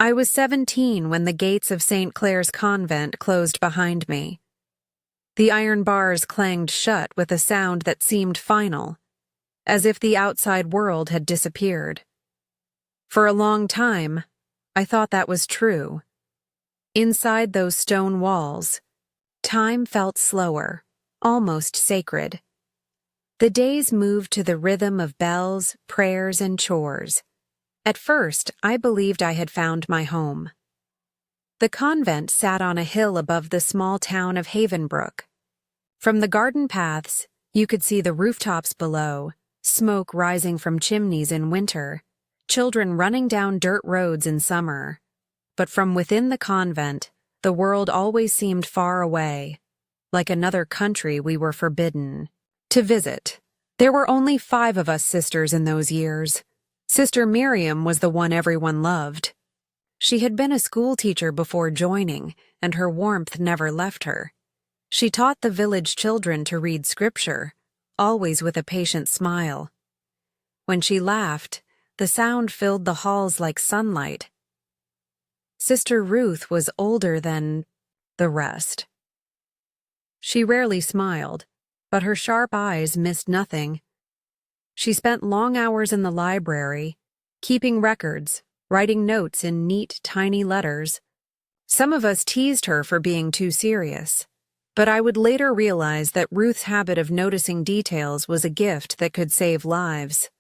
I was 17 when the gates of St. Clare's Convent closed behind me. The iron bars clanged shut with a sound that seemed final, as if the outside world had disappeared. For a long time, I thought that was true. Inside those stone walls, time felt slower, almost sacred. The days moved to the rhythm of bells, prayers, and chores. At first, I believed I had found my home. The convent sat on a hill above the small town of Havenbrook. From the garden paths, you could see the rooftops below, smoke rising from chimneys in winter, children running down dirt roads in summer. But from within the convent, the world always seemed far away, like another country we were forbidden to visit. There were only 5 of us sisters in those years. Sister Miriam was the one everyone loved. She had been a schoolteacher before joining, and her warmth never left her. She taught the village children to read scripture, always with a patient smile. When she laughed, the sound filled the halls like sunlight. Sister Ruth was older than the rest. She rarely smiled, but her sharp eyes missed nothing. She spent long hours in the library, keeping records, writing notes in neat, tiny letters. Some of us teased her for being too serious, but I would later realize that Ruth's habit of noticing details was a gift that could save lives.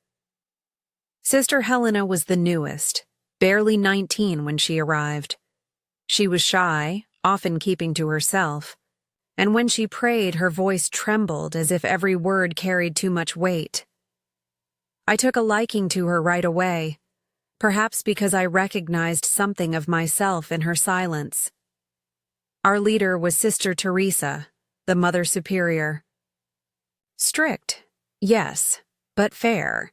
Sister Helena was the newest, barely 19 when she arrived. She was shy, often keeping to herself, and when she prayed, her voice trembled as if every word carried too much weight. I took a liking to her right away, perhaps because I recognized something of myself in her silence. Our leader was Sister Teresa, the Mother Superior. Strict, yes, but fair.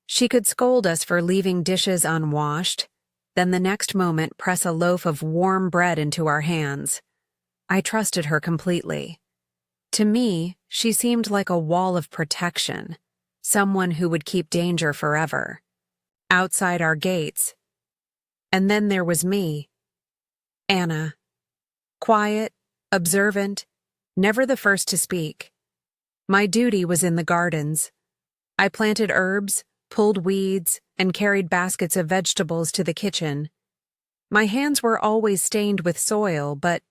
She could scold us for leaving dishes unwashed, then the next moment press a loaf of warm bread into our hands. I trusted her completely. To me, she seemed like a wall of protection, someone who would keep danger forever. Outside our gates. And then there was me, Anna. Quiet, observant, never the first to speak. My duty was in the gardens. I planted herbs, pulled weeds, and carried baskets of vegetables to the kitchen. My hands were always stained with soil, but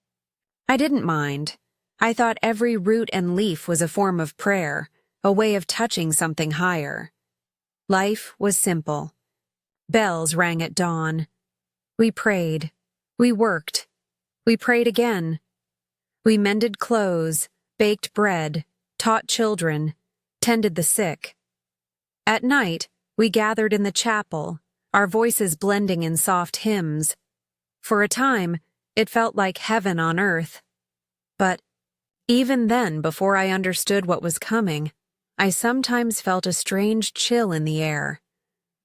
I didn't mind. I thought every root and leaf was a form of prayer, a way of touching something higher. Life was simple. Bells rang at dawn. We prayed. We worked. We prayed again. We mended clothes, baked bread, taught children, tended the sick. At night, we gathered in the chapel, our voices blending in soft hymns. For a time, it felt like heaven on earth. But even then, before I understood what was coming, I sometimes felt a strange chill in the air,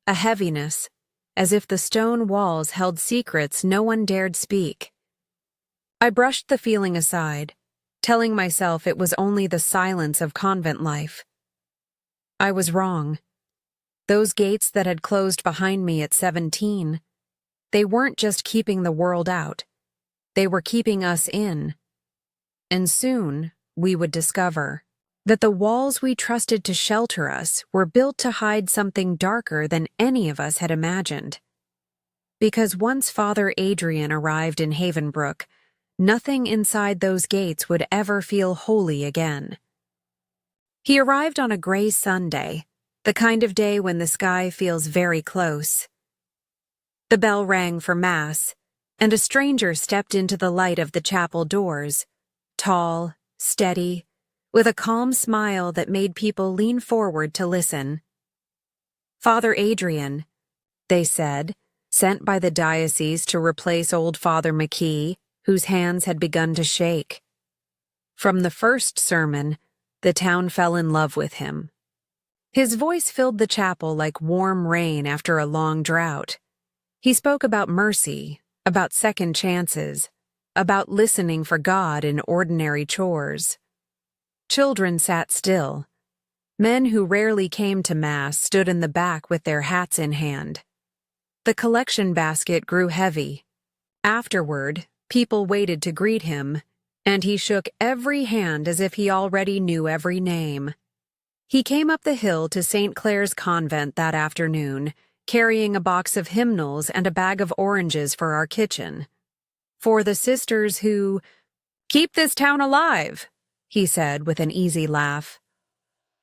a heaviness, as if the stone walls held secrets no one dared speak. I brushed the feeling aside, telling myself it was only the silence of convent life. I was wrong. Those gates that had closed behind me at 17, they weren't just keeping the world out, they were keeping us in. And soon, we would discover that the walls we trusted to shelter us were built to hide something darker than any of us had imagined. Because once Father Adrian arrived in Havenbrook, nothing inside those gates would ever feel holy again. He arrived on a gray Sunday, the kind of day when the sky feels very close. The bell rang for Mass, and a stranger stepped into the light of the chapel doors, tall, steady, with a calm smile that made people lean forward to listen. Father Adrian, they said, sent by the diocese to replace old Father McKee, whose hands had begun to shake. From the first sermon, the town fell in love with him. His voice filled the chapel like warm rain after a long drought. He spoke about mercy, about second chances, about listening for God in ordinary chores. Children sat still. Men who rarely came to Mass stood in the back with their hats in hand. The collection basket grew heavy. Afterward, people waited to greet him, and he shook every hand as if he already knew every name. He came up the hill to St. Clair's Convent that afternoon, carrying a box of hymnals and a bag of oranges for our kitchen. For the sisters who keep this town alive, he said with an easy laugh.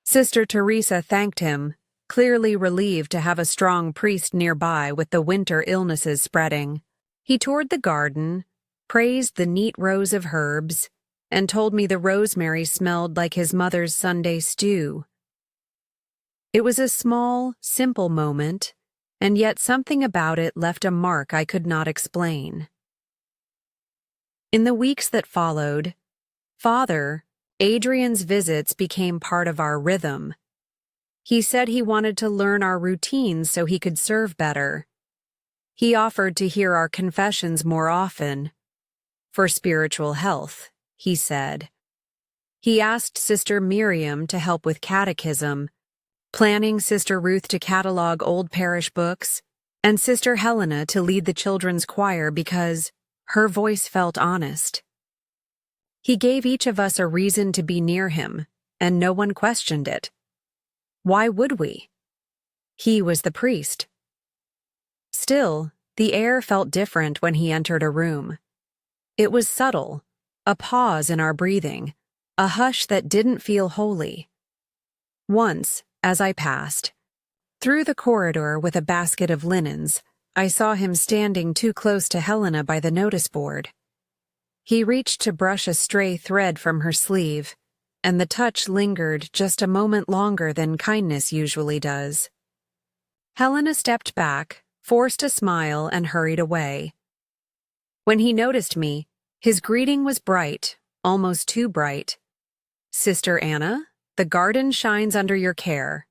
Sister Teresa thanked him, clearly relieved to have a strong priest nearby with the winter illnesses spreading. He toured the garden, praised the neat rows of herbs, and told me the rosemary smelled like his mother's Sunday stew. It was a small, simple moment, and yet something about it left a mark I could not explain. In the weeks that followed, Father Adrian's visits became part of our rhythm. He said he wanted to learn our routines so he could serve better. He offered to hear our confessions more often. For spiritual health, he said. He asked Sister Miriam to help with catechism, planning Sister Ruth to catalog old parish books, and Sister Helena to lead the children's choir because her voice felt honest. He gave each of us a reason to be near him, and no one questioned it. Why would we? He was the priest. Still, the air felt different when he entered a room. It was subtle, a pause in our breathing, a hush that didn't feel holy. Once, as I passed, through the corridor with a basket of linens, I saw him standing too close to Helena by the notice board. He reached to brush a stray thread from her sleeve, and the touch lingered just a moment longer than kindness usually does. Helena stepped back, forced a smile, and hurried away. When he noticed me, his greeting was bright, almost too bright. "Sister Anna, the garden shines under your care."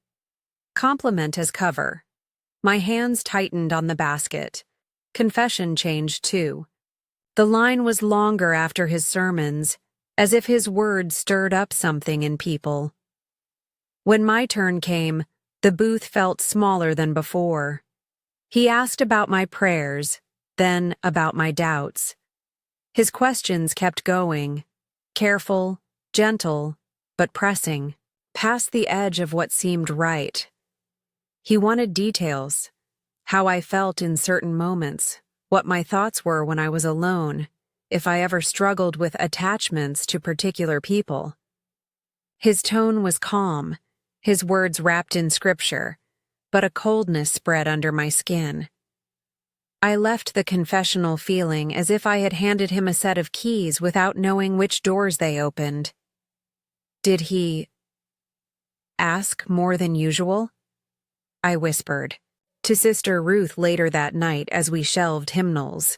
Compliment as cover. My hands tightened on the basket. Confession changed too. The line was longer after his sermons, as if his words stirred up something in people. When my turn came, the booth felt smaller than before. He asked about my prayers, then about my doubts. His questions kept going, careful, gentle, but pressing, past the edge of what seemed right. He wanted details, how I felt in certain moments, what my thoughts were when I was alone, if I ever struggled with attachments to particular people. His tone was calm, his words wrapped in scripture, but a coldness spread under my skin. I left the confessional feeling as if I had handed him a set of keys without knowing which doors they opened. Did he ask more than usual? I whispered to Sister Ruth later that night as we shelved hymnals.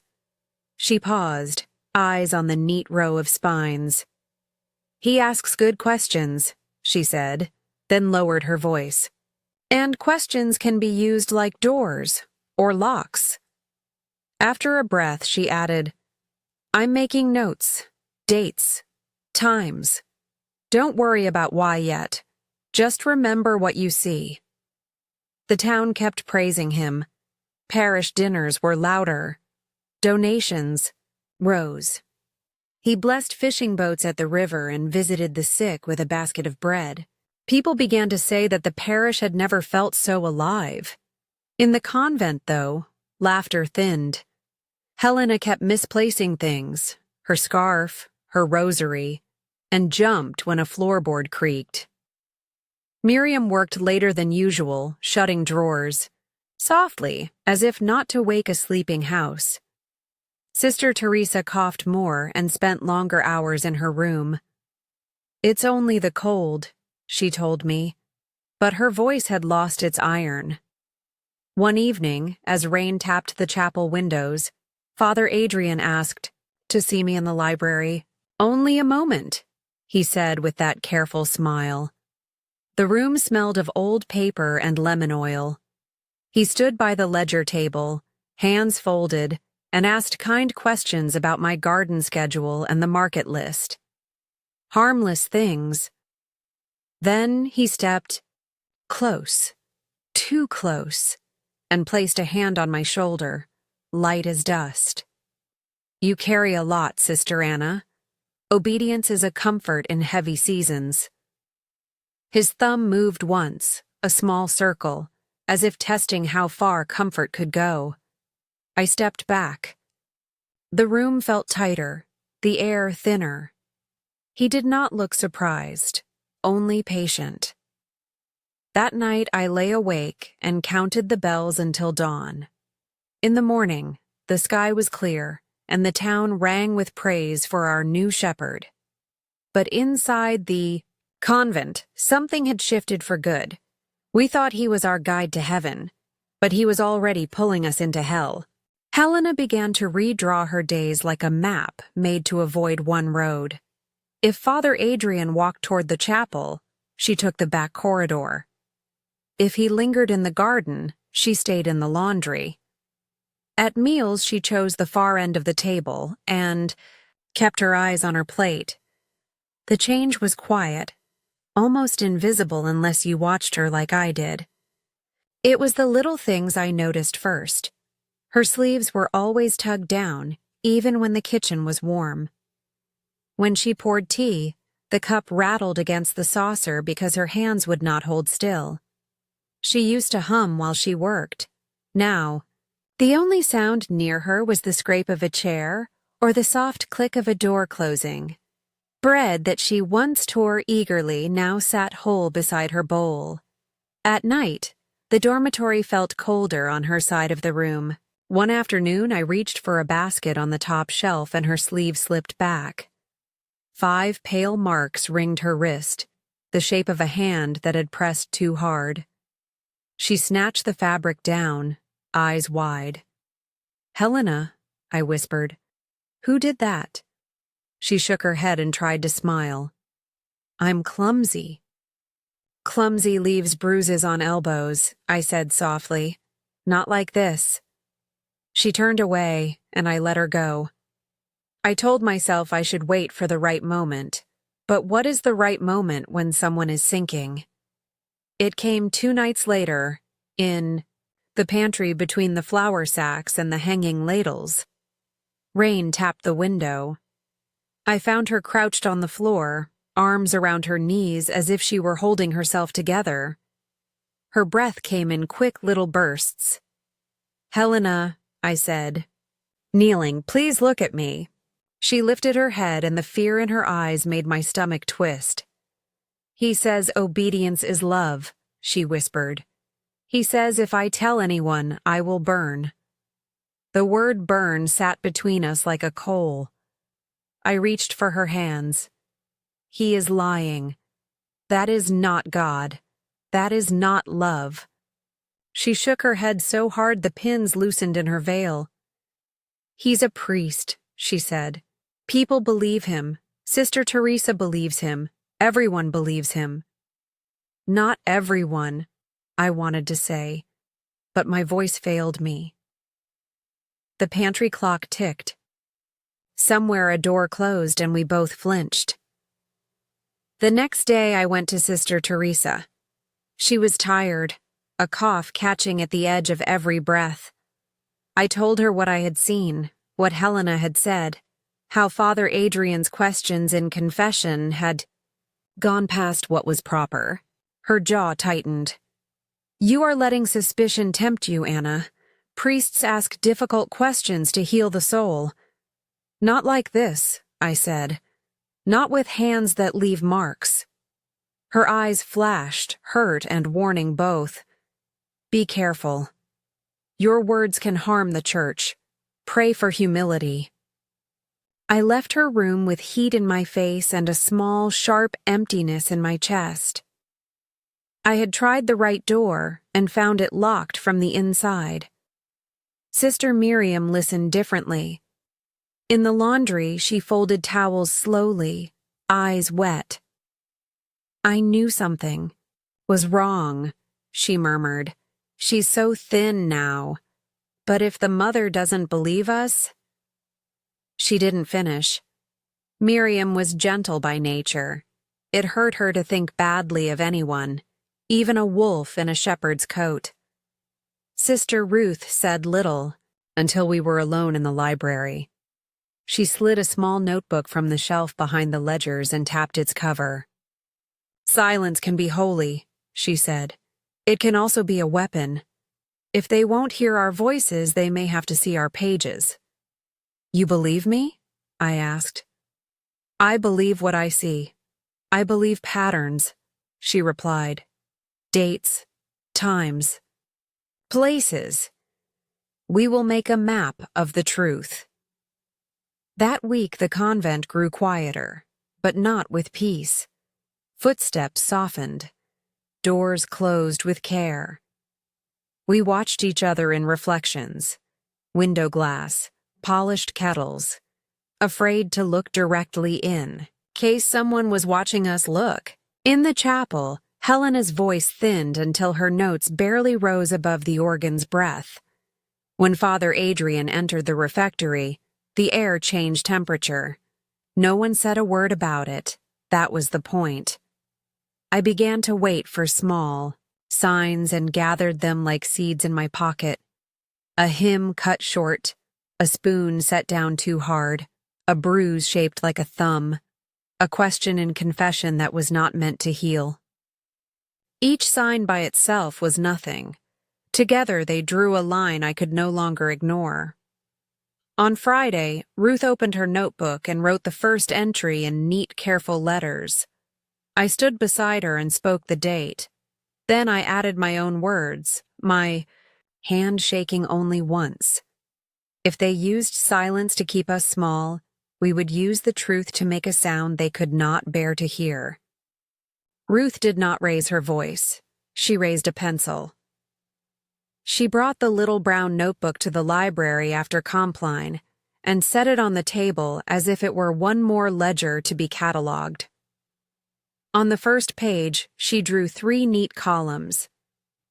She paused, eyes on the neat row of spines. "He asks good questions," she said, then lowered her voice. "And questions can be used like doors or locks." After a breath, she added, "I'm making notes, dates, times. Don't worry about why yet. Just remember what you see." The town kept praising him. Parish dinners were louder. Donations rose. He blessed fishing boats at the river and visited the sick with a basket of bread. People began to say that the parish had never felt so alive. In the convent, though, laughter thinned. Helena kept misplacing things, her scarf, her rosary, and jumped when a floorboard creaked. Miriam worked later than usual, shutting drawers, softly, as if not to wake a sleeping house. Sister Teresa coughed more and spent longer hours in her room. "It's only the cold," she told me, but her voice had lost its iron. One evening, as rain tapped the chapel windows, Father Adrian asked to see me in the library. "Only a moment," he said with that careful smile. The room smelled of old paper and lemon oil. He stood by the ledger table, hands folded, and asked kind questions about my garden schedule and the market list. Harmless things. Then he stepped close, too close, and placed a hand on my shoulder, light as dust. You carry a lot, Sister Anna. Obedience is a comfort in heavy seasons. His thumb moved once, a small circle, as if testing how far comfort could go. I stepped back. The room felt tighter, the air thinner. He did not look surprised, only patient. That night I lay awake and counted the bells until dawn. In the morning, the sky was clear, and the town rang with praise for our new shepherd. But inside the convent, something had shifted for good. We thought he was our guide to heaven, but he was already pulling us into hell. Helena began to redraw her days like a map made to avoid one road. If Father Adrian walked toward the chapel, she took the back corridor. If he lingered in the garden, she stayed in the laundry. At meals, she chose the far end of the table and kept her eyes on her plate. The change was quiet, almost invisible unless you watched her like I did. It was the little things I noticed first. Her sleeves were always tugged down, even when the kitchen was warm. When she poured tea, the cup rattled against the saucer because her hands would not hold still. She used to hum while she worked. Now, the only sound near her was the scrape of a chair or the soft click of a door closing. Bread that she once tore eagerly now sat whole beside her bowl. At night, the dormitory felt colder on her side of the room. One afternoon, I reached for a basket on the top shelf and her sleeve slipped back. 5 pale marks ringed her wrist, the shape of a hand that had pressed too hard. She snatched the fabric down, eyes wide. "Helena," I whispered. "Who did that?" She shook her head and tried to smile. "I'm clumsy." "Clumsy leaves bruises on elbows," I said softly. "Not like this." She turned away, and I let her go. I told myself I should wait for the right moment, but what is the right moment when someone is sinking? It came 2 nights later, in the pantry between the flour sacks and the hanging ladles. Rain tapped the window. I found her crouched on the floor, arms around her knees as if she were holding herself together. Her breath came in quick little bursts. "Helena," I said, kneeling, "please look at me." She lifted her head and the fear in her eyes made my stomach twist. "He says obedience is love," she whispered. "He says if I tell anyone, I will burn." The word burn sat between us like a coal. I reached for her hands. "He is lying. That is not God. That is not love." She shook her head so hard the pins loosened in her veil. "He's a priest," she said. "People believe him. Sister Teresa believes him. Everyone believes him." "Not everyone," I wanted to say, but my voice failed me. The pantry clock ticked. Somewhere a door closed and we both flinched. The next day I went to Sister Teresa. She was tired, a cough catching at the edge of every breath. I told her what I had seen, what Helena had said, how Father Adrian's questions in confession had gone past what was proper. Her jaw tightened. "You are letting suspicion tempt you, Anna. Priests ask difficult questions to heal the soul." "Not like this," I said. "Not with hands that leave marks." Her eyes flashed, hurt and warning both. "Be careful. Your words can harm the church. Pray for humility." I left her room with heat in my face and a small, sharp emptiness in my chest. I had tried the right door and found it locked from the inside. Sister Miriam listened differently. In the laundry, she folded towels slowly, eyes wet. "I knew something was wrong," she murmured. "She's so thin now. But if the mother doesn't believe us—" She didn't finish. Miriam was gentle by nature. It hurt her to think badly of anyone, even a wolf in a shepherd's coat. Sister Ruth said little until we were alone in the library. She slid a small notebook from the shelf behind the ledgers and tapped its cover. "Silence can be holy," she said. "It can also be a weapon. If they won't hear our voices, they may have to see our pages." "You believe me?" I asked. "I believe what I see. I believe patterns," she replied. "Dates, times, places. We will make a map of the truth." That week the convent grew quieter, but not with peace. Footsteps softened. Doors closed with care. We watched each other in reflections. Window glass, polished kettles. Afraid to look directly in case someone was watching us look. In the chapel, Helena's voice thinned until her notes barely rose above the organ's breath. When Father Adrian entered the refectory, the air changed temperature. No one said a word about it. That was the point. I began to wait for small signs and gathered them like seeds in my pocket. A hymn cut short, a spoon set down too hard, a bruise shaped like a thumb, a question in confession that was not meant to heal. Each sign by itself was nothing. Together they drew a line I could no longer ignore. On Friday, Ruth opened her notebook and wrote the first entry in neat, careful letters. I stood beside her and spoke the date. Then I added my own words, my hand shaking only once. If they used silence to keep us small, we would use the truth to make a sound they could not bear to hear. Ruth did not raise her voice. She raised a pencil. She brought the little brown notebook to the library after Compline and set it on the table as if it were one more ledger to be catalogued. On the first page, she drew 3 neat columns: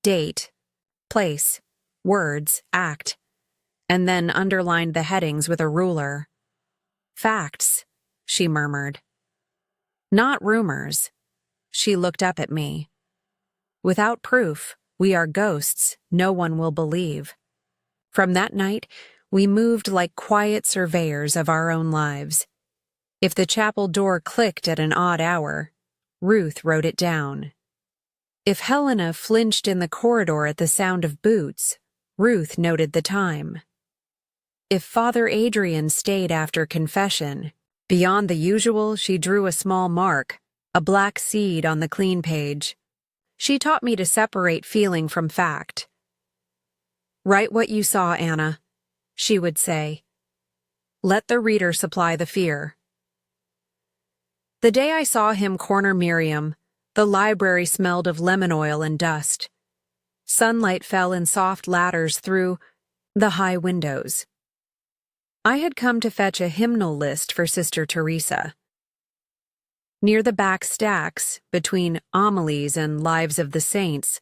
date, place, words, act, and then underlined the headings with a ruler. "Facts," she murmured. "Not rumors." She looked up at me. "Without proof, we are ghosts no one will believe." From that night, we moved like quiet surveyors of our own lives. If the chapel door clicked at an odd hour, Ruth wrote it down. If Helena flinched in the corridor at the sound of boots, Ruth noted the time. If Father Adrian stayed after confession, beyond the usual, she drew a small mark, a black seed on the clean page. She taught me to separate feeling from fact. "Write what you saw, Anna," she would say. "Let the reader supply the fear." The day I saw him corner Miriam, the library smelled of lemon oil and dust. Sunlight fell in soft ladders through the high windows. I had come to fetch a hymnal list for Sister Teresa. Near the back stacks, between homilies and Lives of the Saints,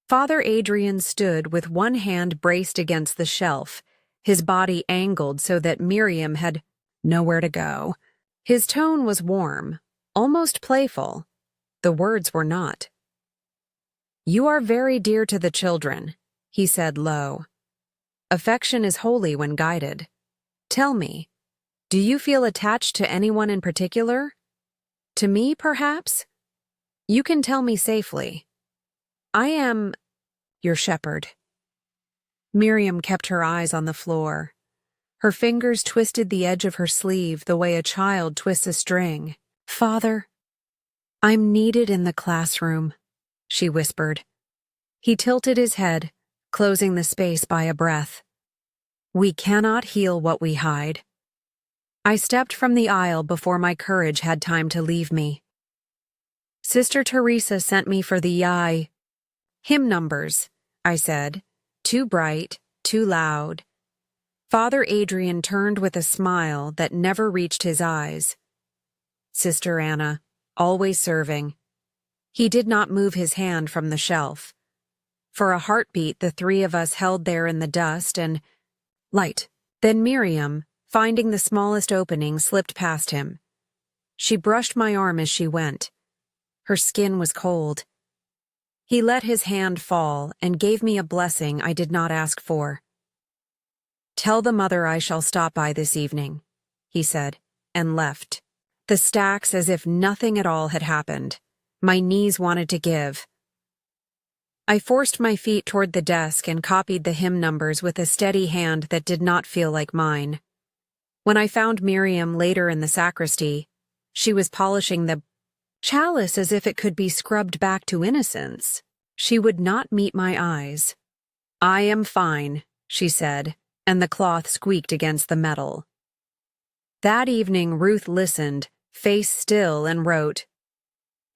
Father Adrian stood with one hand braced against the shelf, his body angled so that Miriam had nowhere to go. His tone was warm, almost playful. The words were not. "You are very dear to the children," he said low. "Affection is holy when guided. Tell me, do you feel attached to anyone in particular? To me, perhaps? You can tell me safely. I am your shepherd." Miriam kept her eyes on the floor. Her fingers twisted the edge of her sleeve the way a child twists a string. "Father, I'm needed in the classroom," she whispered. He tilted his head, closing the space by a breath. "We cannot heal what we hide." I stepped from the aisle before my courage had time to leave me. "Sister Teresa sent me for the hymn numbers," I said. "Too bright, too loud." Father Adrian turned with a smile that never reached his eyes. "Sister Anna, always serving." He did not move his hand from the shelf. For a heartbeat, the 3 of us held there in the dust and light. Then Miriam, finding the smallest opening, slipped past him. She brushed my arm as she went. Her skin was cold. He let his hand fall and gave me a blessing I did not ask for. "Tell the mother I shall stop by this evening," he said, and left. The stacks as if nothing at all had happened. My knees wanted to give. I forced my feet toward the desk and copied the hymn numbers with a steady hand that did not feel like mine. When I found Miriam later in the sacristy, she was polishing the chalice as if it could be scrubbed back to innocence. She would not meet my eyes. "I am fine," she said, and the cloth squeaked against the metal. That evening Ruth listened, face still, and wrote,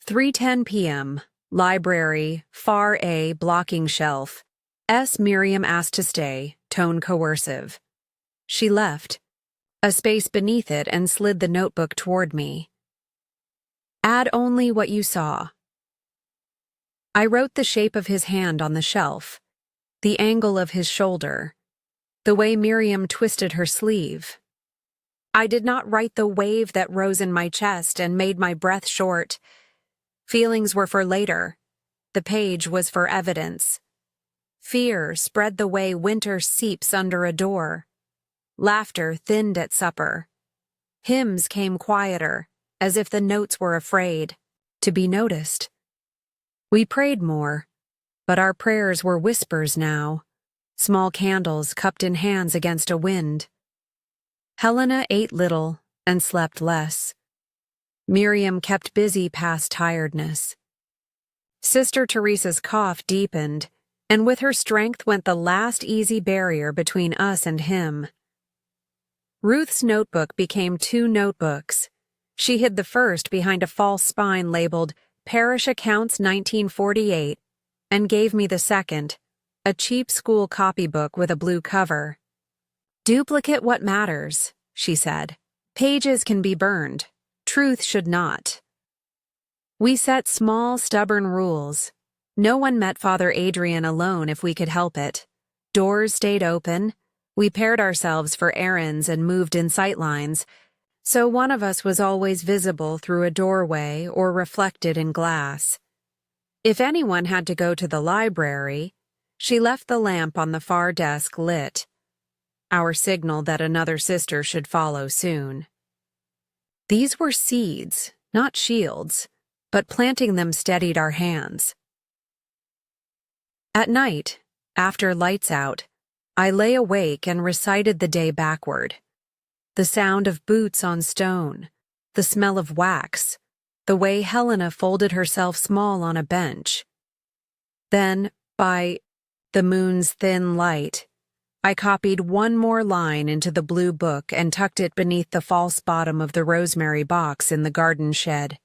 3:10 p.m., library, far A, blocking shelf. S. Miriam asked to stay, tone coercive. She left, a space beneath it, and slid the notebook toward me. Add only what you saw. I wrote the shape of his hand on the shelf, the angle of his shoulder, the way Miriam twisted her sleeve. I did not write the wave that rose in my chest and made my breath short. Feelings were for later. The page was for evidence. Fear spread the way winter seeps under a door. Laughter thinned at supper. Hymns came quieter, as if the notes were afraid to be noticed. We prayed more, but our prayers were whispers now, small candles cupped in hands against a wind. Helena ate little and slept less. Miriam kept busy past tiredness. Sister Teresa's cough deepened, and with her strength went the last easy barrier between us and him. Ruth's notebook became 2 notebooks. She hid the first behind a false spine labeled Parish Accounts 1948 and gave me the second, a cheap school copybook with a blue cover. "Duplicate what matters," she said. "Pages can be burned. Truth should not." We set small, stubborn rules. No one met Father Adrian alone if we could help it. Doors stayed open. We paired ourselves for errands and moved in sightlines, so one of us was always visible through a doorway or reflected in glass. If anyone had to go to the library, she left the lamp on the far desk lit, our signal that another sister should follow soon. These were seeds, not shields, but planting them steadied our hands. At night, after lights out, I lay awake and recited the day backward. The sound of boots on stone, the smell of wax, the way Helena folded herself small on a bench. Then, by the moon's thin light, I copied one more line into the blue book and tucked it beneath the false bottom of the rosemary box in the garden shed.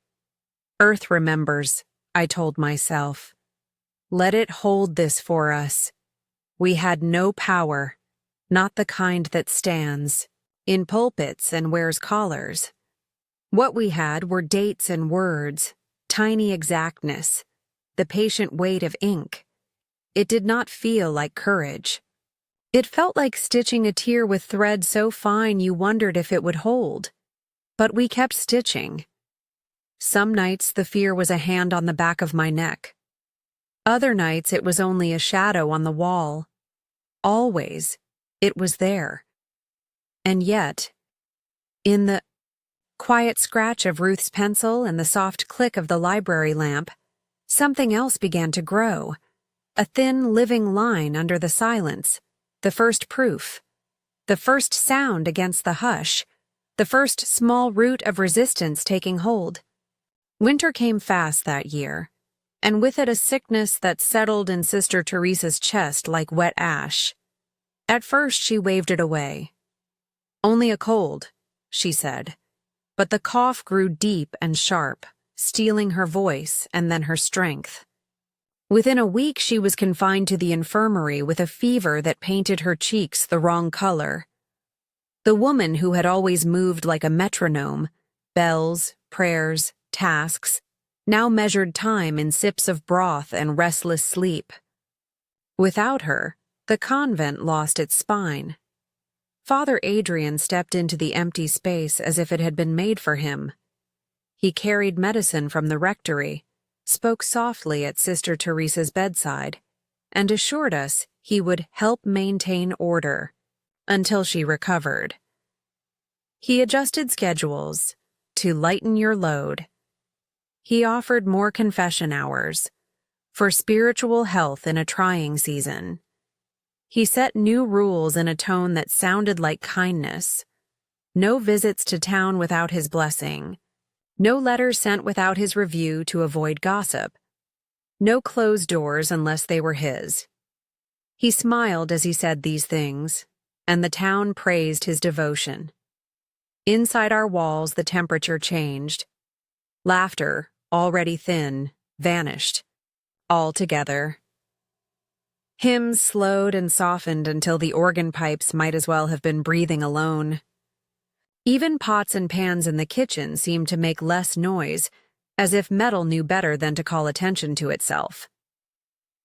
Earth remembers, I told myself. Let it hold this for us. We had no power, not the kind that stands in pulpits and wears collars. What we had were dates and words, tiny exactness, the patient weight of ink. It did not feel like courage. It felt like stitching a tear with thread so fine you wondered if it would hold. But we kept stitching. Some nights the fear was a hand on the back of my neck. Other nights it was only a shadow on the wall. Always, it was there. And yet, in the quiet scratch of Ruth's pencil and the soft click of the library lamp, something else began to grow. A thin, living line under the silence, the first proof, the first sound against the hush, the first small root of resistance taking hold. Winter came fast that year, and with it a sickness that settled in Sister Teresa's chest like wet ash. At first she waved it away. "Only a cold," she said, but the cough grew deep and sharp, stealing her voice and then her strength. Within a week she was confined to the infirmary with a fever that painted her cheeks the wrong color. The woman who had always moved like a metronome, bells, prayers, tasks, now measured time in sips of broth and restless sleep. Without her, the convent lost its spine. Father Adrian stepped into the empty space as if it had been made for him. He carried medicine from the rectory, spoke softly at Sister Teresa's bedside, and assured us he would help maintain order until she recovered. He adjusted schedules to lighten your load. He offered more confession hours for spiritual health in a trying season. He set new rules in a tone that sounded like kindness. No visits to town without his blessing. No letters sent without his review to avoid gossip. No closed doors unless they were his. He smiled as he said these things, and the town praised his devotion. Inside our walls, the temperature changed. Laughter, already thin, vanished altogether. Hymns slowed and softened until the organ pipes might as well have been breathing alone. Even pots and pans in the kitchen seemed to make less noise, as if metal knew better than to call attention to itself.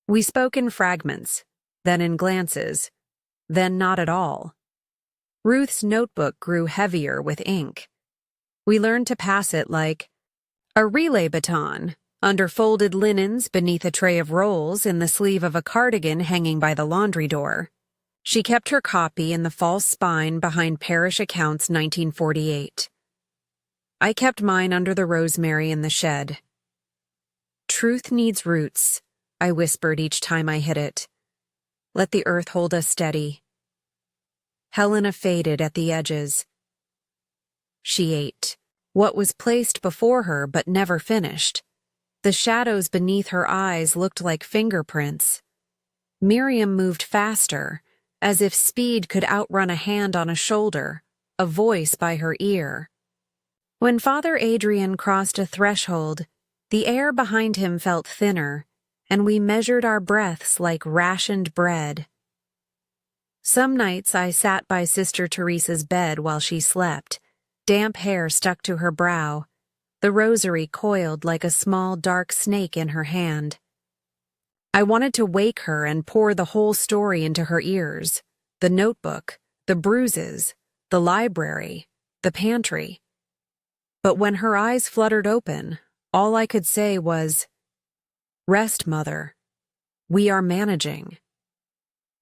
We spoke in fragments, then in glances, then not at all. Ruth's notebook grew heavier with ink. We learned to pass it like a relay baton, under folded linens beneath a tray of rolls in the sleeve of a cardigan hanging by the laundry door. She kept her copy in the false spine behind Parish Accounts 1948. I kept mine under the rosemary in the shed. Truth needs roots, I whispered each time I hit it. Let the earth hold us steady. Helena faded at the edges. She ate what was placed before her but never finished. The shadows beneath her eyes looked like fingerprints. Miriam moved faster, as if speed could outrun a hand on a shoulder, a voice by her ear. When Father Adrian crossed a threshold, the air behind him felt thinner, and we measured our breaths like rationed bread. Some nights I sat by Sister Teresa's bed while she slept, damp hair stuck to her brow, the rosary coiled like a small dark snake in her hand. I wanted to wake her and pour the whole story into her ears, the notebook, the bruises, the library, the pantry. But when her eyes fluttered open, all I could say was, "Rest, Mother. We are managing."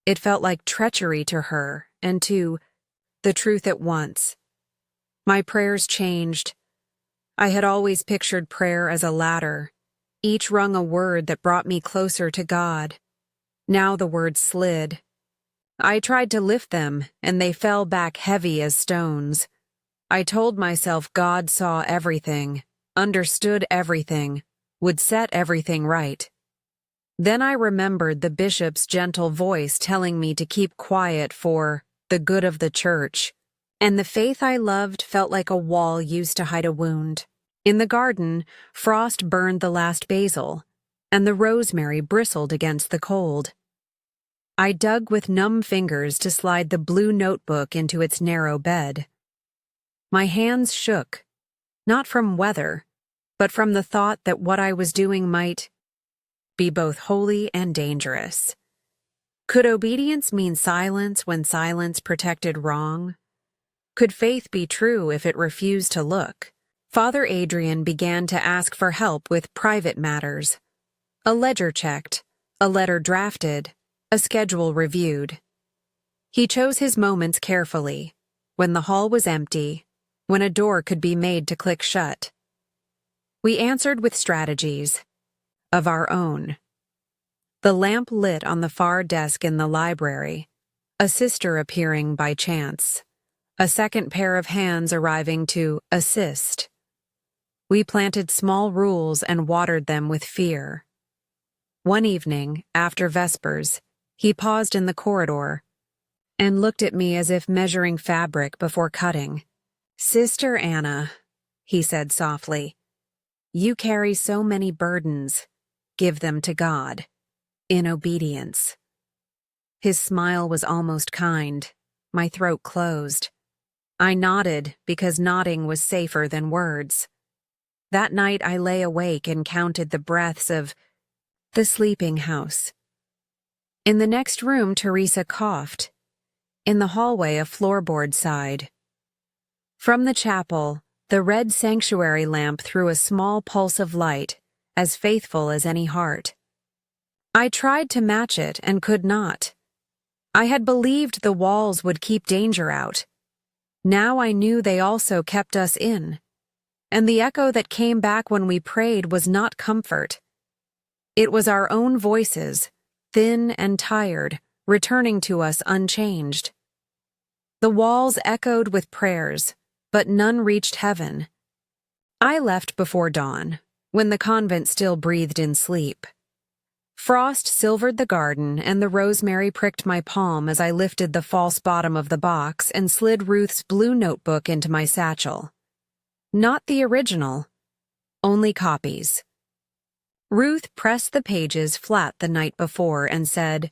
It felt like treachery to her and to the truth at once. My prayers changed. I had always pictured prayer as a ladder, each rung a word that brought me closer to God. Now the words slid. I tried to lift them, and they fell back heavy as stones. I told myself God saw everything, understood everything, would set everything right. Then I remembered the bishop's gentle voice telling me to keep quiet for the good of the church, and the faith I loved felt like a wall used to hide a wound. In the garden, frost burned the last basil, and the rosemary bristled against the cold. I dug with numb fingers to slide the blue notebook into its narrow bed. My hands shook, not from weather, but from the thought that what I was doing might be both holy and dangerous. Could obedience mean silence when silence protected wrong? Could faith be true if it refused to look? Father Adrian began to ask for help with private matters. A ledger checked, a letter drafted, a schedule reviewed. He chose his moments carefully, when the hall was empty, when a door could be made to click shut. We answered with strategies of our own. The lamp lit on the far desk in the library, a sister appearing by chance, a second pair of hands arriving to assist. We planted small rules and watered them with fear. One evening, after Vespers, he paused in the corridor and looked at me as if measuring fabric before cutting. "Sister Anna," he said softly, "you carry so many burdens. Give them to God, in obedience." His smile was almost kind. My throat closed. I nodded because nodding was safer than words. That night I lay awake and counted the breaths of the sleeping house. In the next room, Teresa coughed. In the hallway, a floorboard sighed. From the chapel, the red sanctuary lamp threw a small pulse of light as faithful as any heart. I tried to match it and could not. I had believed the walls would keep danger out. Now I knew they also kept us in. And the echo that came back when we prayed was not comfort. It was our own voices, thin and tired, returning to us unchanged. The walls echoed with prayers, but none reached heaven. I left before dawn, when the convent still breathed in sleep. Frost silvered the garden, and the rosemary pricked my palm as I lifted the false bottom of the box and slid Ruth's blue notebook into my satchel. Not the original, only copies. Ruth pressed the pages flat the night before and said,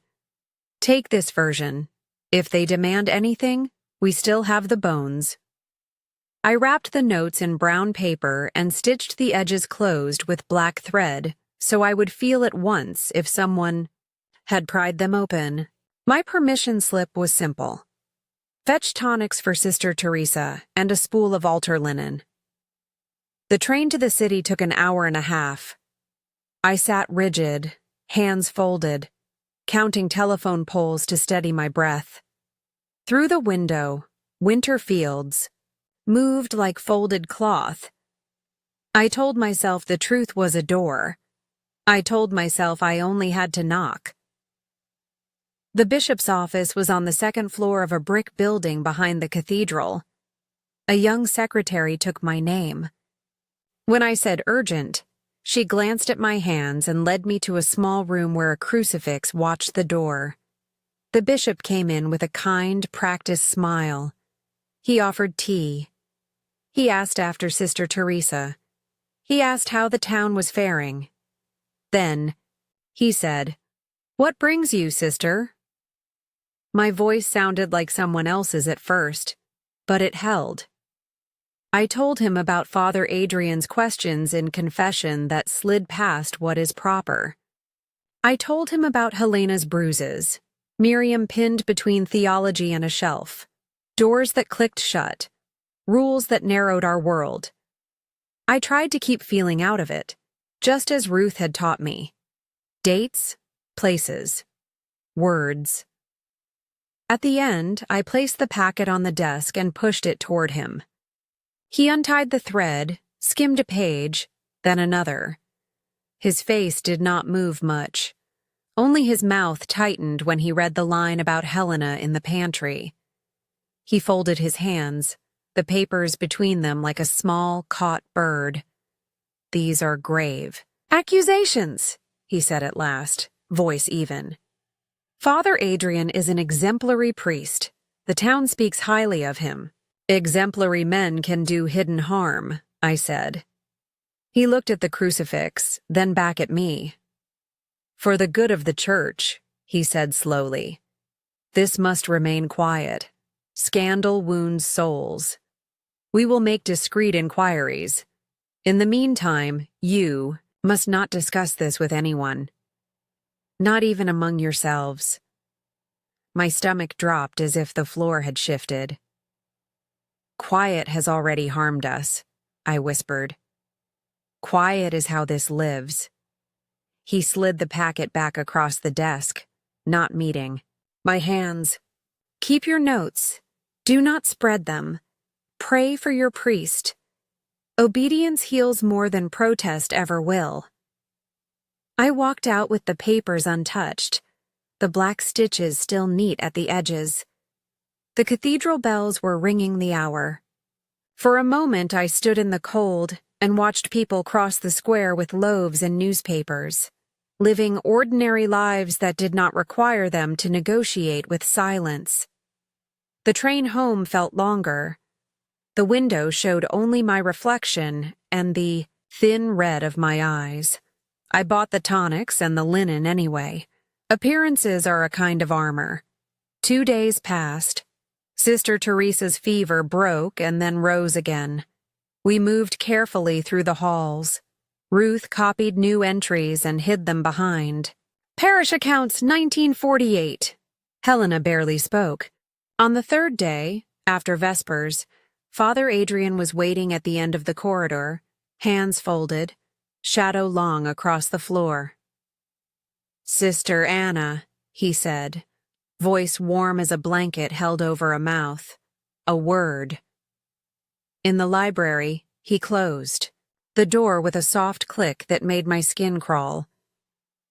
"Take this version. If they demand anything, we still have the bones." I wrapped the notes in brown paper and stitched the edges closed with black thread so I would feel at once if someone had pried them open. My permission slip was simple. Fetch tonics for Sister Teresa and a spool of altar linen. The train to the city took an hour and a half. I sat rigid, hands folded, counting telephone poles to steady my breath. Through the window, winter fields moved like folded cloth. I told myself the truth was a door. I told myself I only had to knock. The bishop's office was on the second floor of a brick building behind the cathedral. A young secretary took my name. When I said urgent, she glanced at my hands and led me to a small room where a crucifix watched the door. The bishop came in with a kind, practiced smile. He offered tea. He asked after Sister Teresa. He asked how the town was faring. Then, he said, "What brings you, sister?" My voice sounded like someone else's at first, but it held. I told him about Father Adrian's questions in confession that slid past what is proper. I told him about Helena's bruises, Miriam pinned between theology and a shelf, doors that clicked shut, rules that narrowed our world. I tried to keep feeling out of it, just as Ruth had taught me. Dates, places, words. At the end, I placed the packet on the desk and pushed it toward him. He untied the thread, skimmed a page, then another. His face did not move much. Only his mouth tightened when he read the line about Helena in the pantry. He folded his hands, the papers between them like a small, caught bird. "These are grave accusations," he said at last, voice even. "Father Adrian is an exemplary priest. The town speaks highly of him. Exemplary men can do hidden harm," I said. He looked at the crucifix, then back at me. "For the good of the church," he said slowly. "This must remain quiet. Scandal wounds souls. We will make discreet inquiries. In the meantime, you must not discuss this with anyone. Not even among yourselves." My stomach dropped as if the floor had shifted. "Quiet has already harmed us," I whispered. "Quiet is how this lives." He slid the packet back across the desk, not meeting. My hands. "Keep your notes. Do not spread them. Pray for your priest. Obedience heals more than protest ever will." I walked out with the papers untouched, the black stitches still neat at the edges. The cathedral bells were ringing the hour. For a moment I stood in the cold and watched people cross the square with loaves and newspapers, living ordinary lives that did not require them to negotiate with silence. The train home felt longer. The window showed only my reflection and the thin red of my eyes. I bought the tonics and the linen anyway. Appearances are a kind of armor. 2 days passed. Sister Teresa's fever broke and then rose again. We moved carefully through the halls. Ruth copied new entries and hid them behind. "Parish accounts 1948. Helena barely spoke. On the third day, after Vespers, Father Adrian was waiting at the end of the corridor, hands folded, shadow long across the floor. "Sister Anna," he said, voice warm as a blanket held over a mouth. A word. In the library, he closed the door with a soft click that made my skin crawl.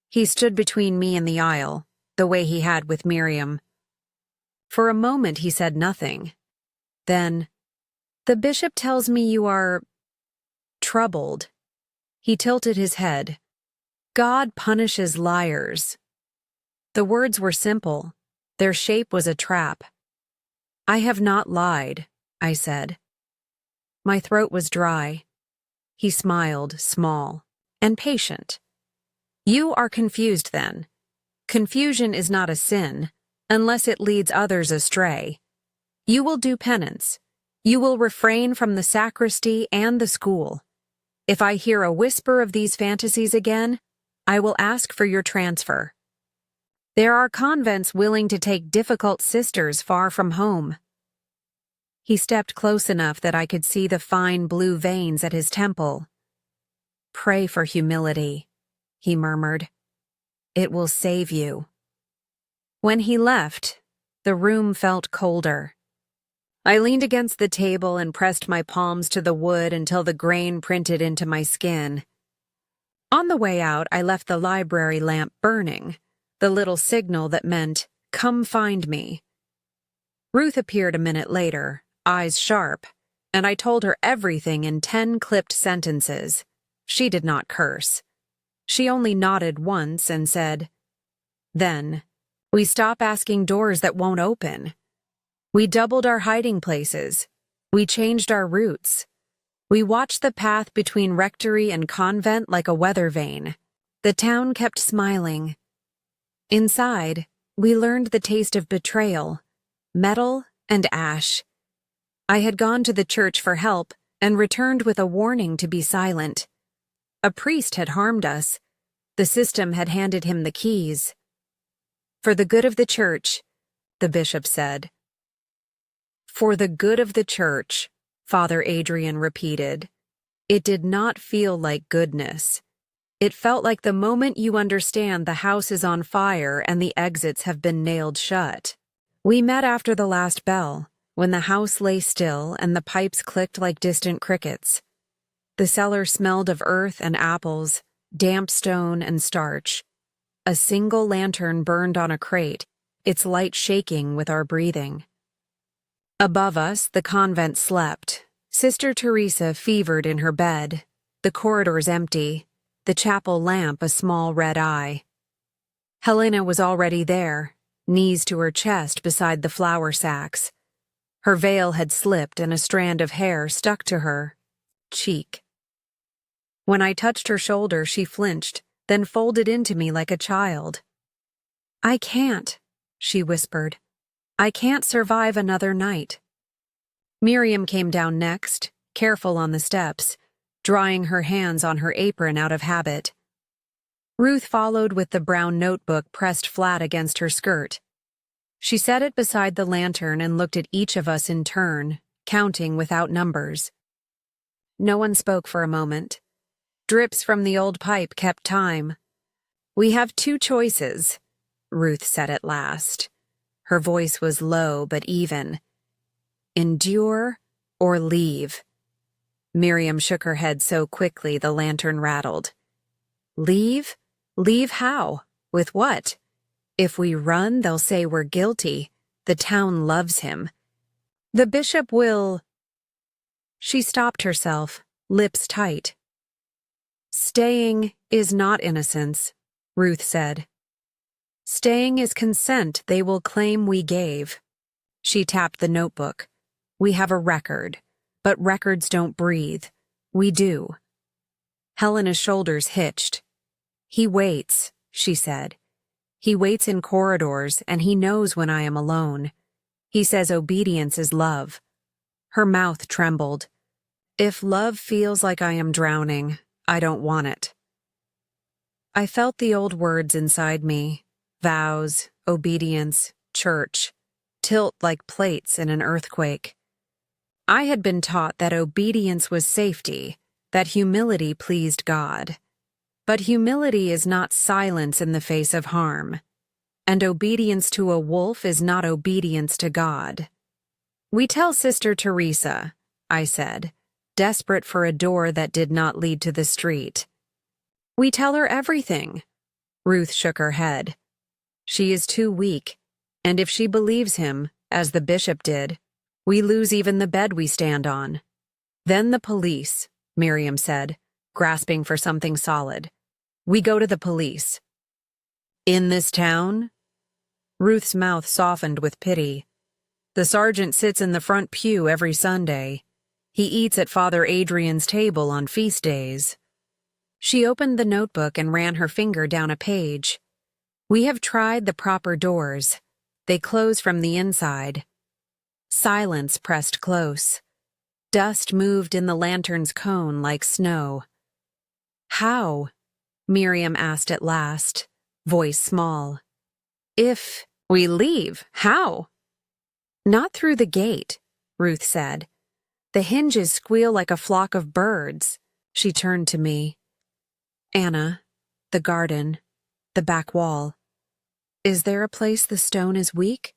He stood between me and the aisle, the way he had with Miriam. For a moment he said nothing. Then, "The bishop tells me you are troubled." He tilted his head. "God punishes liars." The words were simple. Their shape was a trap. "I have not lied," I said. My throat was dry. He smiled, small and patient. "You are confused then. Confusion is not a sin, unless it leads others astray. You will do penance. You will refrain from the sacristy and the school. If I hear a whisper of these fantasies again, I will ask for your transfer. There are convents willing to take difficult sisters far from home." He stepped close enough that I could see the fine blue veins at his temple. "Pray for humility," he murmured. "It will save you." When he left, the room felt colder. I leaned against the table and pressed my palms to the wood until the grain printed into my skin. On the way out, I left the library lamp burning, the little signal that meant, "Come find me." Ruth appeared a minute later, eyes sharp, and I told her everything in 10 clipped sentences. She did not curse. She only nodded once and said, "Then, we stop asking doors that won't open. We doubled our hiding places. We changed our routes. We watched the path between rectory and convent like a weather vane. The town kept smiling. Inside, we learned the taste of betrayal, metal and ash. I had gone to the church for help and returned with a warning to be silent. A priest had harmed us. The system had handed him the keys. For the good of the church, the bishop said. For the good of the church, Father Adrian repeated. It did not feel like goodness. It felt like the moment you understand the house is on fire and the exits have been nailed shut. We met after the last bell, when the house lay still and the pipes clicked like distant crickets. The cellar smelled of earth and apples, damp stone and starch. A single lantern burned on a crate, its light shaking with our breathing. Above us, the convent slept. Sister Teresa fevered in her bed, the corridors empty, the chapel lamp a small red eye. Helena was already there, knees to her chest beside the flour sacks. Her veil had slipped and a strand of hair stuck to her cheek. When I touched her shoulder, she flinched, then folded into me like a child. "I can't," she whispered. "I can't survive another night." Miriam came down next, careful on the steps, drying her hands on her apron out of habit. Ruth followed with the brown notebook pressed flat against her skirt. She set it beside the lantern and looked at each of us in turn, counting without numbers. No one spoke for a moment. Drips from the old pipe kept time. "We have 2 choices," Ruth said at last. Her voice was low but even. "Endure or leave." Miriam shook her head so quickly the lantern rattled. "Leave? Leave how? With what? If we run, they'll say we're guilty. The town loves him. The bishop will—" She stopped herself, lips tight. "Staying is not innocence," Ruth said. "Staying is consent they will claim we gave." She tapped the notebook. "We have a record, but records don't breathe. We do." Helena's shoulders hitched. "He waits," she said. "He waits in corridors, and he knows when I am alone. He says obedience is love." Her mouth trembled. "If love feels like I am drowning, I don't want it." I felt the old words inside me, vows, obedience, church, tilt like plates in an earthquake. I had been taught that obedience was safety, that humility pleased God, But humility is not silence in the face of harm, and obedience to a wolf is not obedience to God. We tell Sister Teresa, I said, desperate for a door that did not lead to the street. We tell her everything. Ruth shook her head. She is too weak, and if she believes him, as the bishop did, we lose even the bed we stand on. Then the police, Miriam said, grasping for something solid. We go to the police. In this town? Ruth's mouth softened with pity. The sergeant sits in the front pew every Sunday. He eats at Father Adrian's table on feast days. She opened the notebook and ran her finger down a page. We have tried the proper doors. They close from the inside. Silence pressed close. Dust moved in the lantern's cone like snow. How? Miriam asked at last, voice small. If we leave, how? Not through the gate, Ruth said. The hinges squeal like a flock of birds. She turned to me. Anna, the garden, the back wall. Is there a place the stone is weak?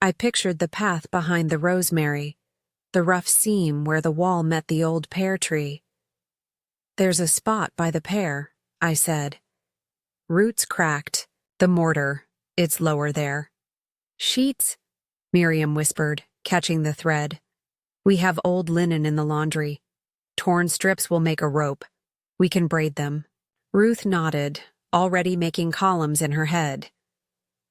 I pictured the path behind the rosemary, the rough seam where the wall met the old pear tree. There's a spot by the pear, I said. Roots cracked. The mortar. It's lower there. Sheets, Miriam whispered, catching the thread. We have old linen in the laundry. Torn strips will make a rope. We can braid them. Ruth nodded, already making columns in her head.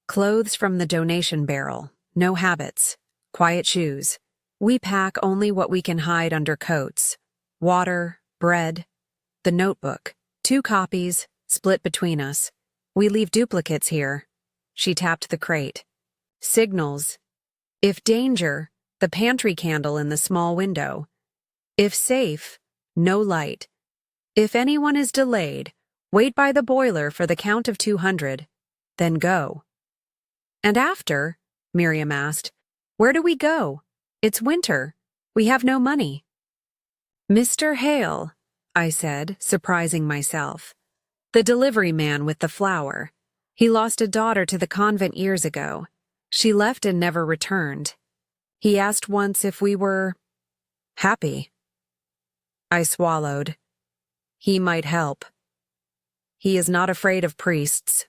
Clothes from the donation barrel. No habits. Quiet shoes. We pack only what we can hide under coats. Water, bread. The notebook. 2 copies, split between us. We leave duplicates here. She tapped the crate. Signals. If danger, the pantry candle in the small window. If safe, no light. If anyone is delayed, wait by the boiler for the count of 200, then go. And after, Miriam asked, where do we go? It's winter. We have no money. Mr. Hale, I said, surprising myself. The delivery man with the flour. He lost a daughter to the convent years ago. She left and never returned. He asked once if we were happy. I swallowed. He might help. He is not afraid of priests.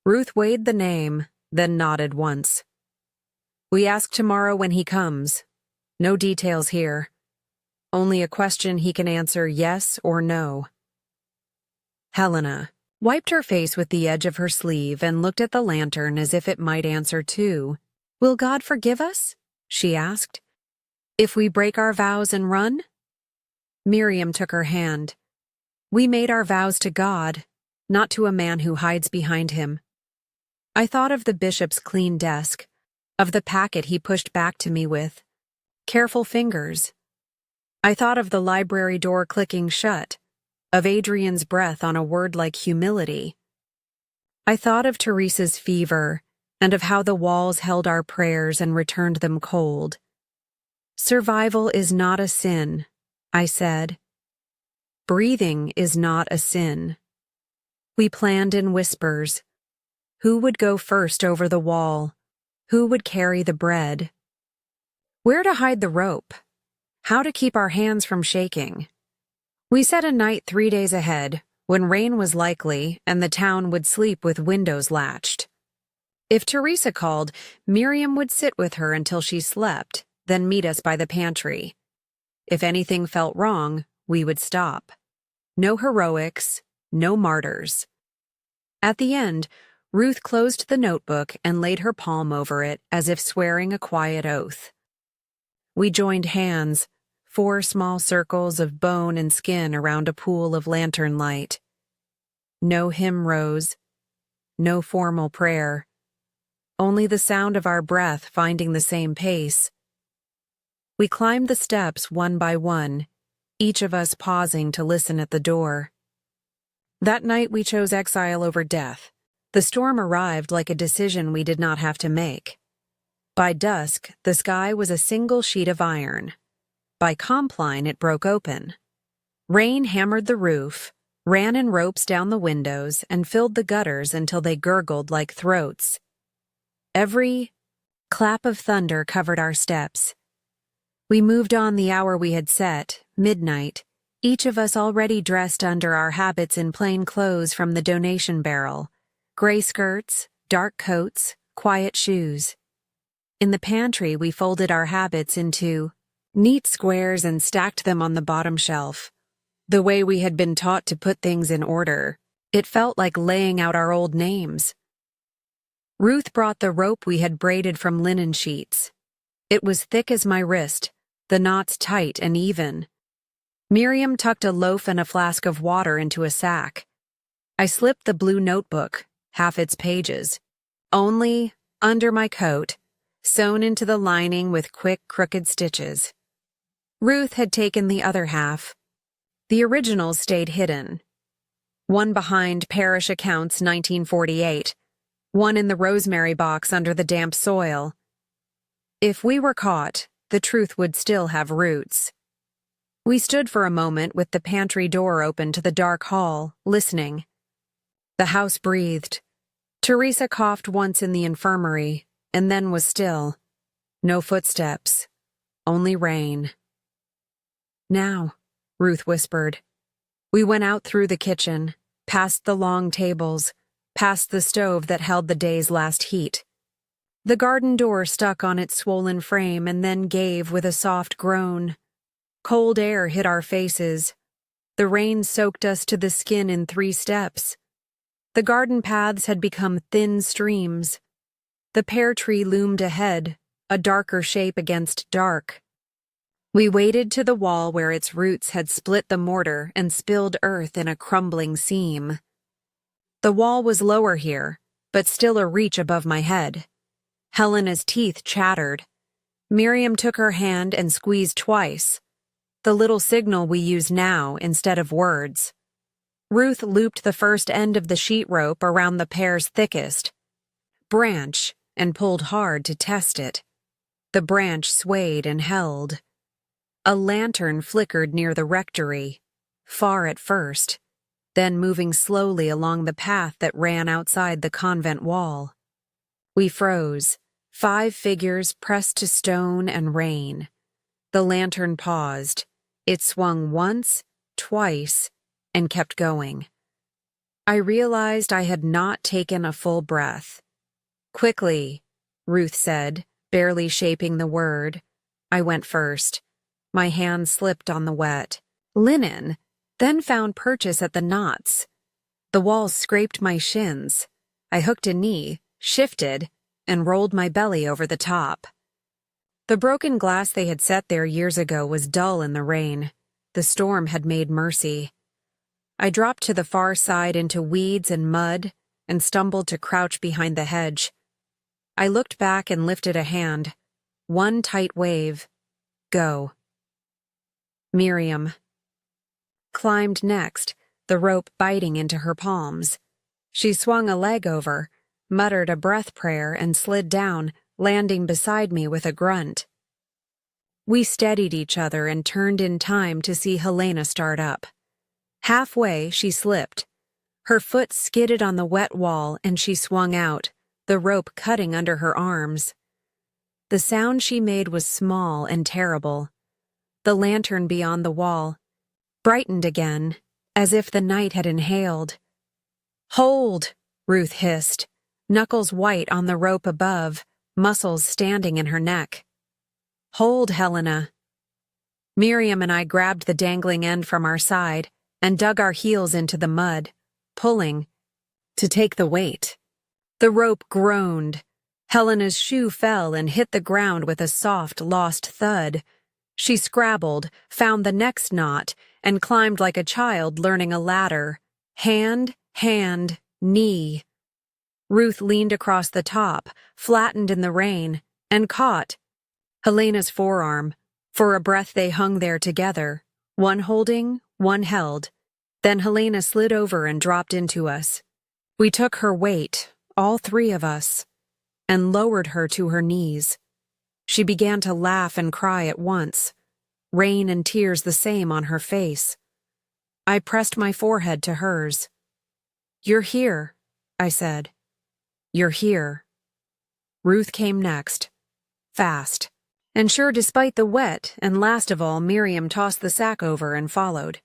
Ruth weighed the name, then nodded once. We ask tomorrow when he comes. No details here. Only a question he can answer yes or no. Helena wiped her face with the edge of her sleeve and looked at the lantern as if it might answer too. Will God forgive us? She asked. If we break our vows and run? Miriam took her hand. We made our vows to God, not to a man who hides behind him. I thought of the bishop's clean desk, of the packet he pushed back to me with. Careful fingers. I thought of the library door clicking shut, of Adrian's breath on a word like humility. I thought of Teresa's fever, and of how the walls held our prayers and returned them cold. Survival is not a sin, I said. Breathing is not a sin. We planned in whispers. Who would go first over the wall? Who would carry the bread? Where to hide the rope? How to keep our hands from shaking? We set a night 3 days ahead, when rain was likely and the town would sleep with windows latched. If Teresa called, Miriam would sit with her until she slept, then meet us by the pantry. If anything felt wrong, we would stop. No heroics, no martyrs. At the end, Ruth closed the notebook and laid her palm over it as if swearing a quiet oath. We joined hands, 4 small circles of bone and skin around a pool of lantern light. No hymn rose, no formal prayer, only the sound of our breath finding the same pace. We climbed the steps one by one, each of us pausing to listen at the door. That night we chose exile over death. The storm arrived like a decision we did not have to make. By dusk, the sky was a single sheet of iron. By Compline, it broke open. Rain hammered the roof, ran in ropes down the windows, and filled the gutters until they gurgled like throats. Every clap of thunder covered our steps. We moved on the hour we had set, midnight, each of us already dressed under our habits in plain clothes from the donation barrel, gray skirts, dark coats, quiet shoes. In the pantry, we folded our habits into neat squares and stacked them on the bottom shelf. The way we had been taught to put things in order, it felt like laying out our old names. Ruth brought the rope we had braided from linen sheets. It was thick as my wrist, the knots tight and even. Miriam tucked a loaf and a flask of water into a sack. I slipped the blue notebook, half its pages, only under my coat, sewn into the lining with quick, crooked stitches. Ruth had taken the other half. The originals stayed hidden. One behind Parish Accounts 1948, one in the rosemary box under the damp soil. If we were caught, the truth would still have roots. We stood for a moment with the pantry door open to the dark hall, listening. The house breathed. Teresa coughed once in the infirmary, and then was still. No footsteps, only rain. "Now," Ruth whispered. We went out through the kitchen, past the long tables, past the stove that held the day's last heat. The garden door stuck on its swollen frame and then gave with a soft groan. Cold air hit our faces. The rain soaked us to the skin in 3 steps. The garden paths had become thin streams. The pear tree loomed ahead, a darker shape against dark. We waded to the wall where its roots had split the mortar and spilled earth in a crumbling seam. The wall was lower here, but still a reach above my head. Helena's teeth chattered. Miriam took her hand and squeezed twice, the little signal we use now instead of words. Ruth looped the first end of the sheet rope around the pear's thickest branch and pulled hard to test it. The branch swayed and held. A lantern flickered near the rectory, far at first, then moving slowly along the path that ran outside the convent wall. We froze, 5 figures pressed to stone and rain. The lantern paused. It swung once, twice, and kept going. I realized I had not taken a full breath. "Quickly," Ruth said, barely shaping the word. I went first. My hand slipped on the wet linen, then found purchase at the knots. The walls scraped my shins. I hooked a knee, shifted, and rolled my belly over the top. The broken glass they had set there years ago was dull in the rain. The storm had made mercy. I dropped to the far side into weeds and mud and stumbled to crouch behind the hedge. I looked back and lifted a hand. One tight wave. Go. Miriam climbed next, the rope biting into her palms. She swung a leg over, muttered a breath prayer, and slid down, landing beside me with a grunt. We steadied each other and turned in time to see Helena start up. Halfway, she slipped. Her foot skidded on the wet wall and she swung out, the rope cutting under her arms. The sound she made was small and terrible. The lantern beyond the wall brightened again, as if the night had inhaled. "Hold!" Ruth hissed, knuckles white on the rope above, muscles standing in her neck. "Hold, Helena." Miriam and I grabbed the dangling end from our side and dug our heels into the mud, pulling to take the weight. The rope groaned. Helena's shoe fell and hit the ground with a soft, lost thud. She scrabbled, found the next knot, and climbed like a child learning a ladder. Hand, knee. Ruth leaned across the top, flattened in the rain, and caught Helena's forearm. For a breath they hung there together, one holding, one held. Then Helena slid over and dropped into us. We took her weight, all 3 of us, and lowered her to her knees. She began to laugh and cry at once, rain and tears the same on her face. I pressed my forehead to hers. "You're here," I said. "You're here." Ruth came next. Fast. And sure, despite the wet, and last of all, Miriam tossed the sack over and followed.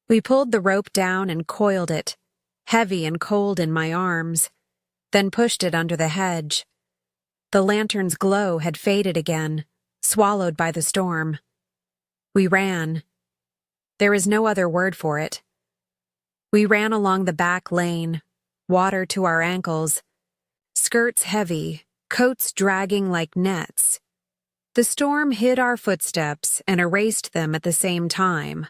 We pulled the rope down and coiled it, heavy and cold in my arms, then pushed it under the hedge. The lantern's glow had faded again, swallowed by the storm. We ran. There is no other word for it. We ran along the back lane, water to our ankles, skirts heavy, coats dragging like nets. The storm hid our footsteps and erased them at the same time.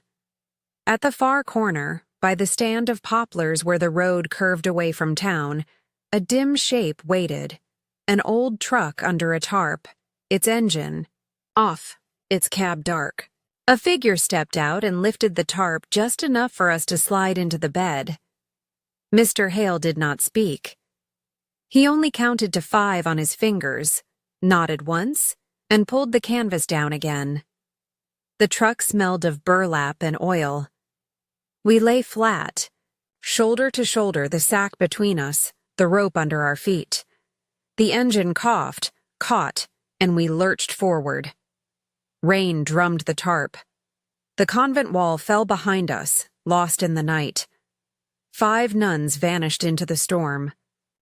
At the far corner, by the stand of poplars where the road curved away from town, a dim shape waited, an old truck under a tarp, its engine off, its cab dark. A figure stepped out and lifted the tarp just enough for us to slide into the bed. Mr. Hale did not speak. He only counted to 5 on his fingers, nodded once, and pulled the canvas down again. The truck smelled of burlap and oil. We lay flat, shoulder to shoulder, the sack between us, the rope under our feet. The engine coughed, caught, and we lurched forward. Rain drummed the tarp. The convent wall fell behind us, lost in the night. 5 nuns vanished into the storm.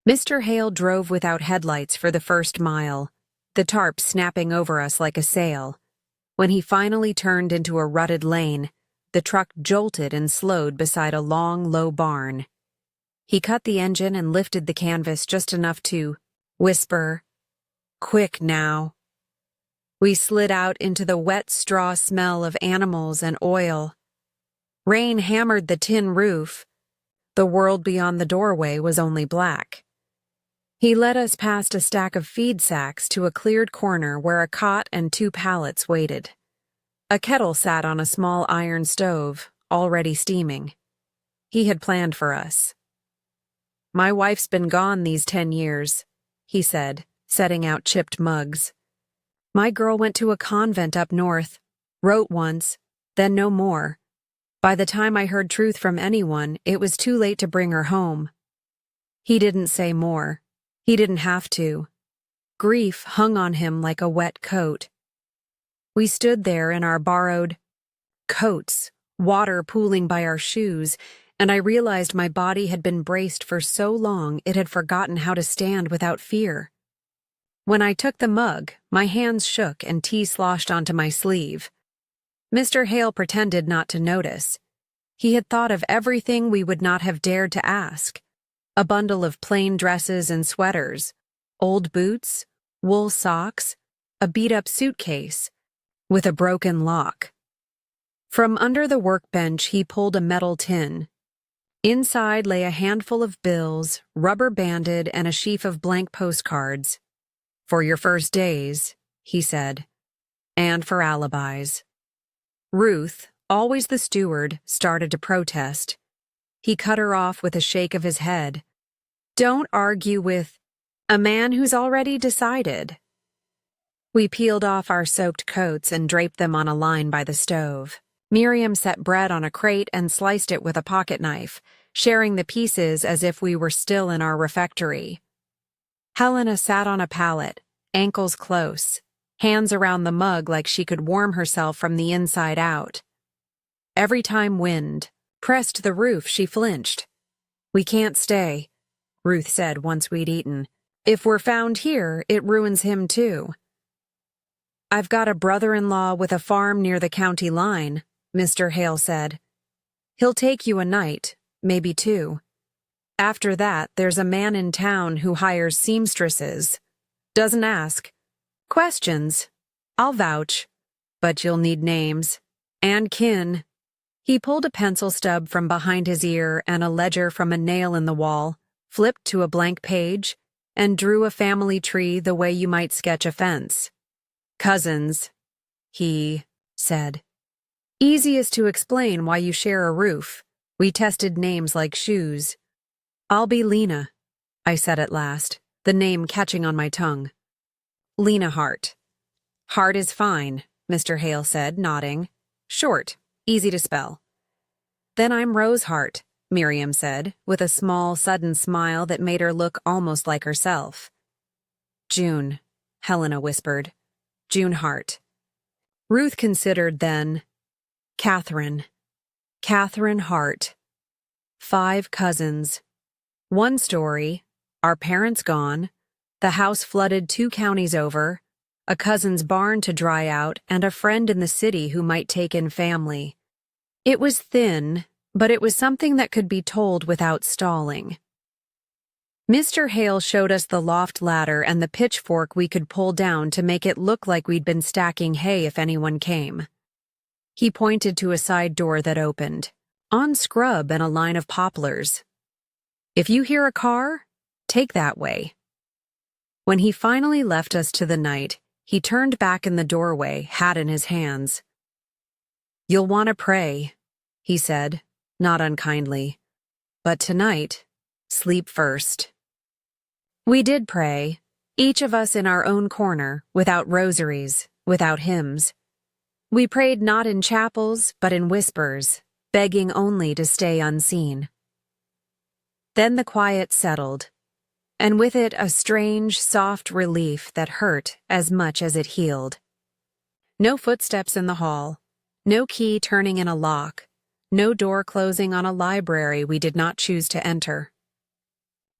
Mr. Hale drove without headlights for the first mile, the tarp snapping over us like a sail. When he finally turned into a rutted lane, the truck jolted and slowed beside a long, low barn. He cut the engine and lifted the canvas just enough to whisper, "Quick now." We slid out into the wet straw smell of animals and oil. Rain hammered the tin roof. The world beyond the doorway was only black. He led us past a stack of feed sacks to a cleared corner where a cot and 2 pallets waited. A kettle sat on a small iron stove, already steaming. He had planned for us. "My wife's been gone these 10 years, he said, setting out chipped mugs. "My girl went to a convent up north, wrote once, then no more. By the time I heard truth from anyone, it was too late to bring her home." He didn't say more. He didn't have to. Grief hung on him like a wet coat. We stood there in our borrowed coats, water pooling by our shoes, and I realized my body had been braced for so long it had forgotten how to stand without fear. When I took the mug, my hands shook and tea sloshed onto my sleeve. Mr. Hale pretended not to notice. He had thought of everything we would not have dared to ask. A bundle of plain dresses and sweaters, old boots, wool socks, a beat-up suitcase with a broken lock. From under the workbench he pulled a metal tin. Inside lay a handful of bills, rubber-banded, and a sheaf of blank postcards. "For your first days," he said, "and for alibis." Ruth, always the steward, started to protest. He cut her off with a shake of his head. "Don't argue with a man who's already decided." We peeled off our soaked coats and draped them on a line by the stove. Miriam set bread on a crate and sliced it with a pocket knife, sharing the pieces as if we were still in our refectory. Helena sat on a pallet, ankles close, hands around the mug like she could warm herself from the inside out. Every time wind pressed the roof, she flinched. "We can't stay," Ruth said once we'd eaten. "If we're found here, it ruins him too." "I've got a brother-in-law with a farm near the county line," Mr. Hale said. "He'll take you a night, maybe 2. After that, there's a man in town who hires seamstresses. Doesn't ask. Questions. I'll vouch. But you'll need names. And kin." He pulled a pencil stub from behind his ear and a ledger from a nail in the wall, flipped to a blank page, and drew a family tree the way you might sketch a fence. "Cousins," he said. "Easiest to explain why you share a roof. We tested names like shoes." "I'll be Lena," I said at last, the name catching on my tongue. "Lena Hart." "Hart is fine," Mr. Hale said, nodding. "Short, easy to spell." Then I'm Roseheart, Miriam said, with a small, sudden smile that made her look almost like herself. June, Helena whispered. June Hart. Ruth considered then. Catherine. Catherine Hart. 5 cousins. One story, our parents gone, the house flooded 2 counties over, a cousin's barn to dry out, and a friend in the city who might take in family. It was thin, but it was something that could be told without stalling. Mr. Hale showed us the loft ladder and the pitchfork we could pull down to make it look like we'd been stacking hay if anyone came. He pointed to a side door that opened, on scrub and a line of poplars. If you hear a car, take that way. When he finally left us to the night, he turned back in the doorway, hat in his hands. You'll want to pray, he said, not unkindly. But tonight, sleep first. We did pray, each of us in our own corner, without rosaries, without hymns. We prayed not in chapels, but in whispers, begging only to stay unseen. Then the quiet settled, and with it a strange, soft relief that hurt as much as it healed. No footsteps in the hall, no key turning in a lock, no door closing on a library we did not choose to enter.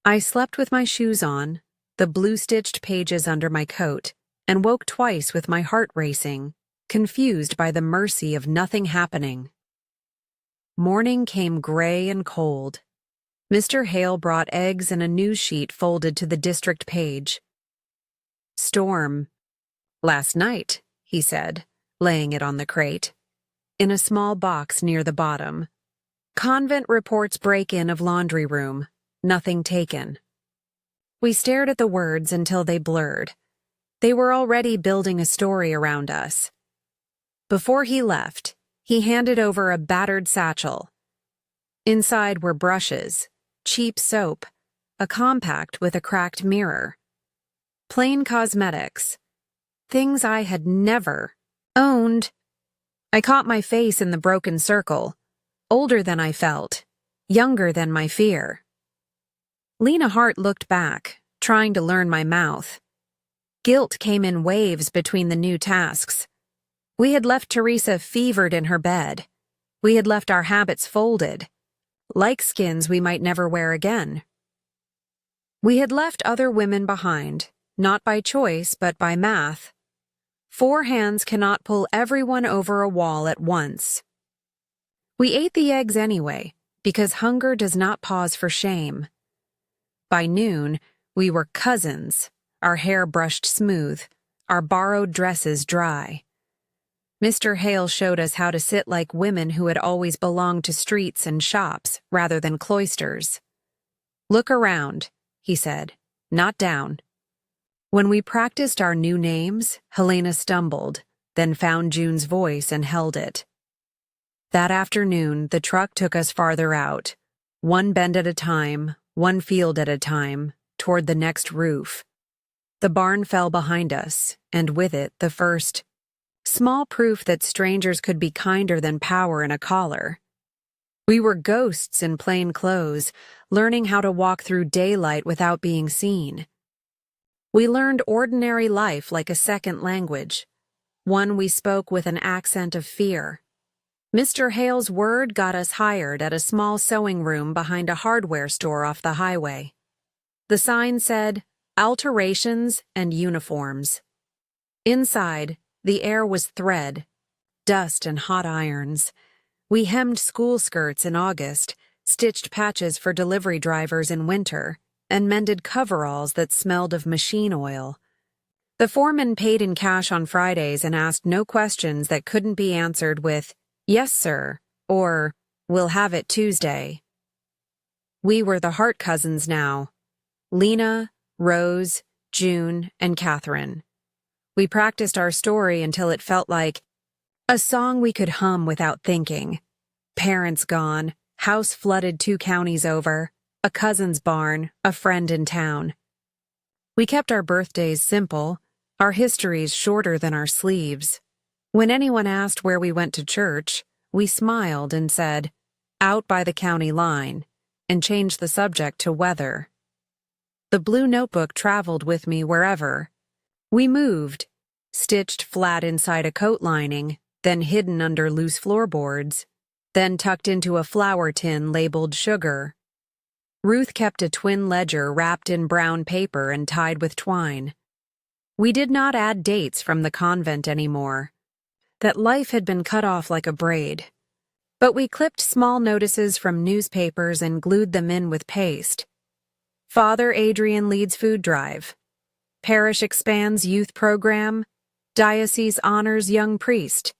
I slept with my shoes on, the blue-stitched pages under my coat, and woke twice with my heart racing, confused by the mercy of nothing happening. Morning came gray and cold. Mr. Hale brought eggs and a news sheet folded to the district page. Storm. Last night, he said, laying it on the crate. In a small box near the bottom. Convent reports break-in of laundry room. Nothing taken. We stared at the words until they blurred. They were already building a story around us. Before he left, he handed over a battered satchel. Inside were brushes, cheap soap, a compact with a cracked mirror. Plain cosmetics. Things I had never owned. I caught my face in the broken circle, older than I felt, younger than my fear. Lena Hart looked back, trying to learn my mouth. Guilt came in waves between the new tasks. We had left Teresa fevered in her bed. We had left our habits folded, like skins we might never wear again. We had left other women behind, not by choice but by math. 4 hands cannot pull everyone over a wall at once. We ate the eggs anyway, because hunger does not pause for shame. By noon, we were cousins, our hair brushed smooth, our borrowed dresses dry. Mr. Hale showed us how to sit like women who had always belonged to streets and shops rather than cloisters. Look around, he said, not down. When we practiced our new names, Helena stumbled, then found June's voice and held it. That afternoon, the truck took us farther out, one bend at a time, one field at a time, toward the next roof. The barn fell behind us, and with it the first small proof that strangers could be kinder than power in a collar. We were ghosts in plain clothes, learning how to walk through daylight without being seen. We learned ordinary life like a second language, one we spoke with an accent of fear. Mr. Hale's word got us hired at a small sewing room behind a hardware store off the highway. The sign said, alterations and uniforms. Inside, the air was thread, dust and hot irons. We hemmed school skirts in August, stitched patches for delivery drivers in winter, and mended coveralls that smelled of machine oil. The foreman paid in cash on Fridays and asked no questions that couldn't be answered with, "Yes, sir," or "We'll have it Tuesday." We were the Hart cousins now. Lena, Rose, June, and Catherine. We practiced our story until it felt like a song we could hum without thinking. Parents gone, house flooded 2 counties over, a cousin's barn, a friend in town. We kept our birthdays simple, our histories shorter than our sleeves. When anyone asked where we went to church, we smiled and said, out by the county line, and changed the subject to weather. The blue notebook traveled with me wherever. We moved, stitched flat inside a coat lining, then hidden under loose floorboards, then tucked into a flour tin labeled sugar. Ruth kept a twin ledger wrapped in brown paper and tied with twine. We did not add dates from the convent anymore. That life had been cut off like a braid. But we clipped small notices from newspapers and glued them in with paste. Father Adrian leads food drive. Parish expands youth program. Diocese honors young priest.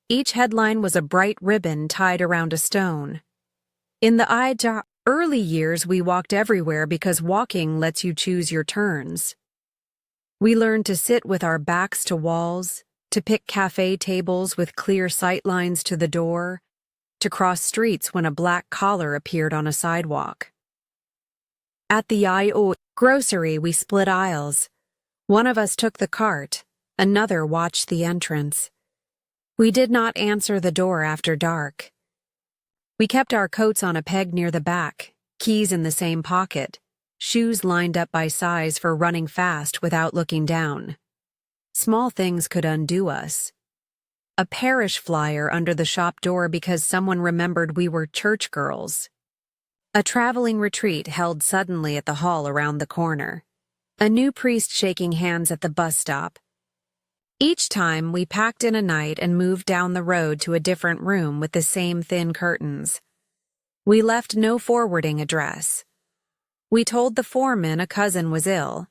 Each headline was a bright ribbon tied around a stone. In the early years, we walked everywhere because walking lets you choose your turns. We learned to sit with our backs to walls, to pick cafe tables with clear sightlines to the door, to cross streets when a black collar appeared on a sidewalk. At the grocery, we split aisles. One of us took the cart, another watched the entrance. We did not answer the door after dark. We kept our coats on a peg near the back, keys in the same pocket, shoes lined up by size for running fast without looking down. Small things could undo us. A parish flyer under the shop door because someone remembered we were church girls. A traveling retreat held suddenly at the hall around the corner. A new priest shaking hands at the bus stop. Each time, we packed in a night and moved down the road to a different room with the same thin curtains. We left no forwarding address. We told the foreman a cousin was ill,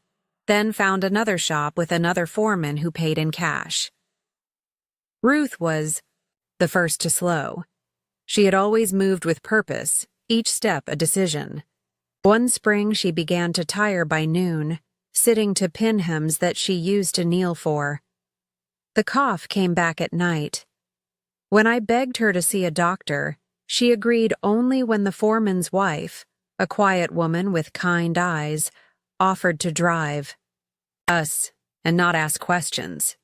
then found another shop with another foreman who paid in cash. Ruth was the first to slow. She had always moved with purpose, each step a decision. One spring she began to tire by noon, sitting to pin hems that she used to kneel for. The cough came back at night. When I begged her to see a doctor, she agreed only when the foreman's wife, a quiet woman with kind eyes, offered to drive us and not ask questions.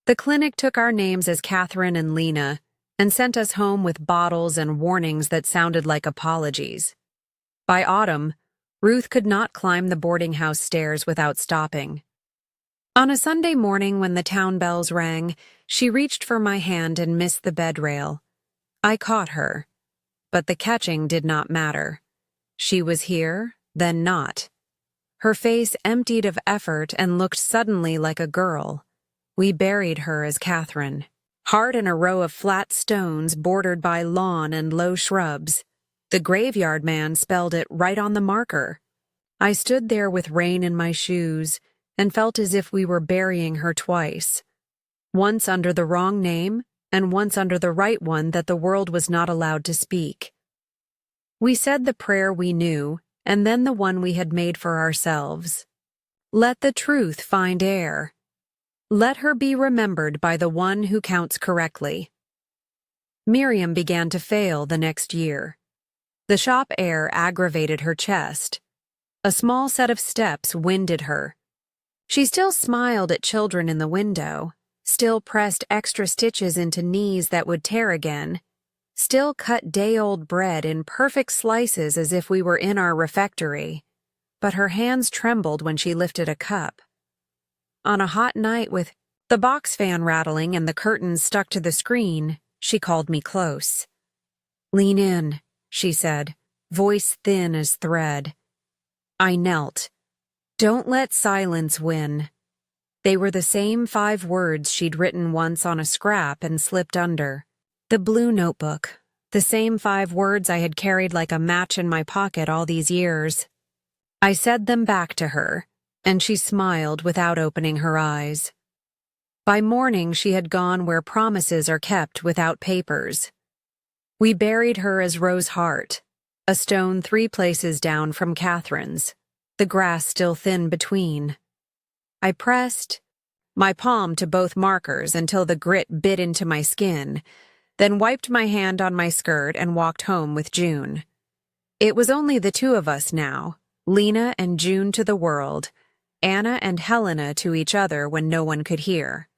The clinic took our names as Catherine and Lena and sent us home with bottles and warnings that sounded like apologies. By autumn, Ruth could not climb the boarding house stairs without stopping. On a Sunday morning when the town bells rang, she reached for my hand and missed the bed rail. I caught her, but the catching did not matter. She was here, then not. Her face emptied of effort and looked suddenly like a girl. We buried her as Catherine, hard in a row of flat stones bordered by lawn and low shrubs. The graveyard man spelled it right on the marker. I stood there with rain in my shoes and felt as if we were burying her twice. Once under the wrong name and once under the right one that the world was not allowed to speak. We said the prayer we knew and then the one we had made for ourselves. Let the truth find air. Let her be remembered by the one who counts correctly. Miriam began to fail the next year. The shop air aggravated her chest. A small set of steps winded her. She still smiled at children in the window, still pressed extra stitches into knees that would tear again, still cut day-old bread in perfect slices as if we were in our refectory, but her hands trembled when she lifted a cup. On a hot night with the box fan rattling and the curtains stuck to the screen, she called me close. "Lean in," she said, voice thin as thread. I knelt. "Don't let silence win." They were the same 5 words she'd written once on a scrap and slipped under. The blue notebook, the same 5 words I had carried like a match in my pocket all these years. I said them back to her, and she smiled without opening her eyes. By morning she had gone where promises are kept without papers. We buried her as Rose Hart, a stone 3 places down from Catherine's, the grass still thin between. I pressed my palm to both markers until the grit bit into my skin, then wiped my hand on my skirt and walked home with June. It was only the 2 of us now, Lena and June to the world, Anna and Helena to each other when no one could hear.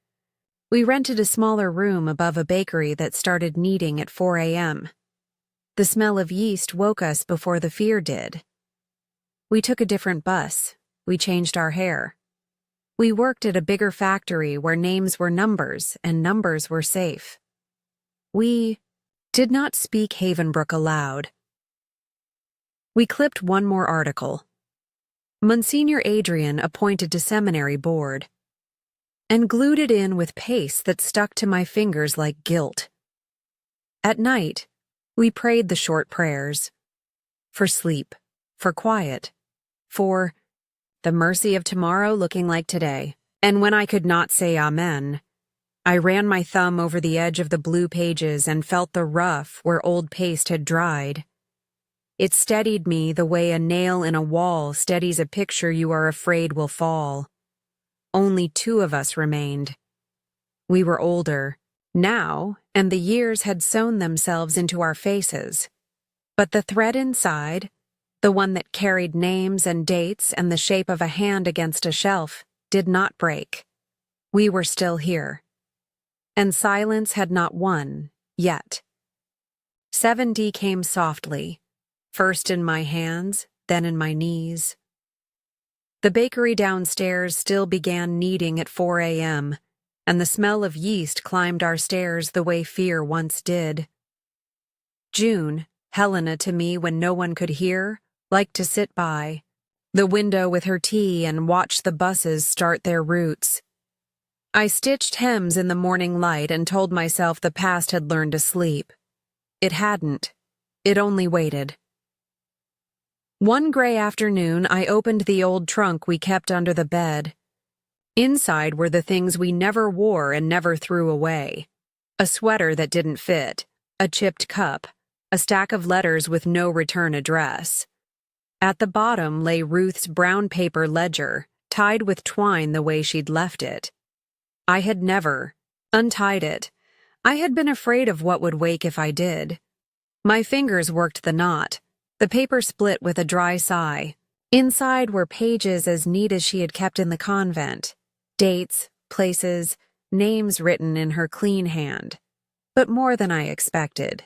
We rented a smaller room above a bakery that started kneading at 4 a.m. The smell of yeast woke us before the fear did. We took a different bus. We changed our hair. We worked at a bigger factory where names were numbers and numbers were safe. We did not speak Havenbrook aloud. We clipped one more article. Monsignor Adrian appointed to seminary board, and glued it in with paste that stuck to my fingers like guilt. At night, we prayed the short prayers. For sleep, for quiet, for the mercy of tomorrow looking like today. And when I could not say amen, I ran my thumb over the edge of the blue pages and felt the rough where old paste had dried. It steadied me the way a nail in a wall steadies a picture you are afraid will fall. Only 2 of us remained. We were older now, and the years had sewn themselves into our faces. But the thread inside, the one that carried names and dates and the shape of a hand against a shelf, did not break. We were still here. And silence had not won, yet. 7D came softly, first in my hands, then in my knees. The bakery downstairs still began kneading at 4 a.m., and the smell of yeast climbed our stairs the way fear once did. June, Helena to me when no one could hear, liked to sit by the window with her tea and watch the buses start their routes. I stitched hems in the morning light and told myself the past had learned to sleep. It hadn't. It only waited. One gray afternoon, I opened the old trunk we kept under the bed. Inside were the things we never wore and never threw away. A sweater that didn't fit, a chipped cup, a stack of letters with no return address. At the bottom lay Ruth's brown paper ledger, tied with twine the way she'd left it. I had never untied it. I had been afraid of what would wake if I did. My fingers worked the knot. The paper split with a dry sigh. Inside were pages as neat as she had kept in the convent. Dates, places, names written in her clean hand. But more than I expected.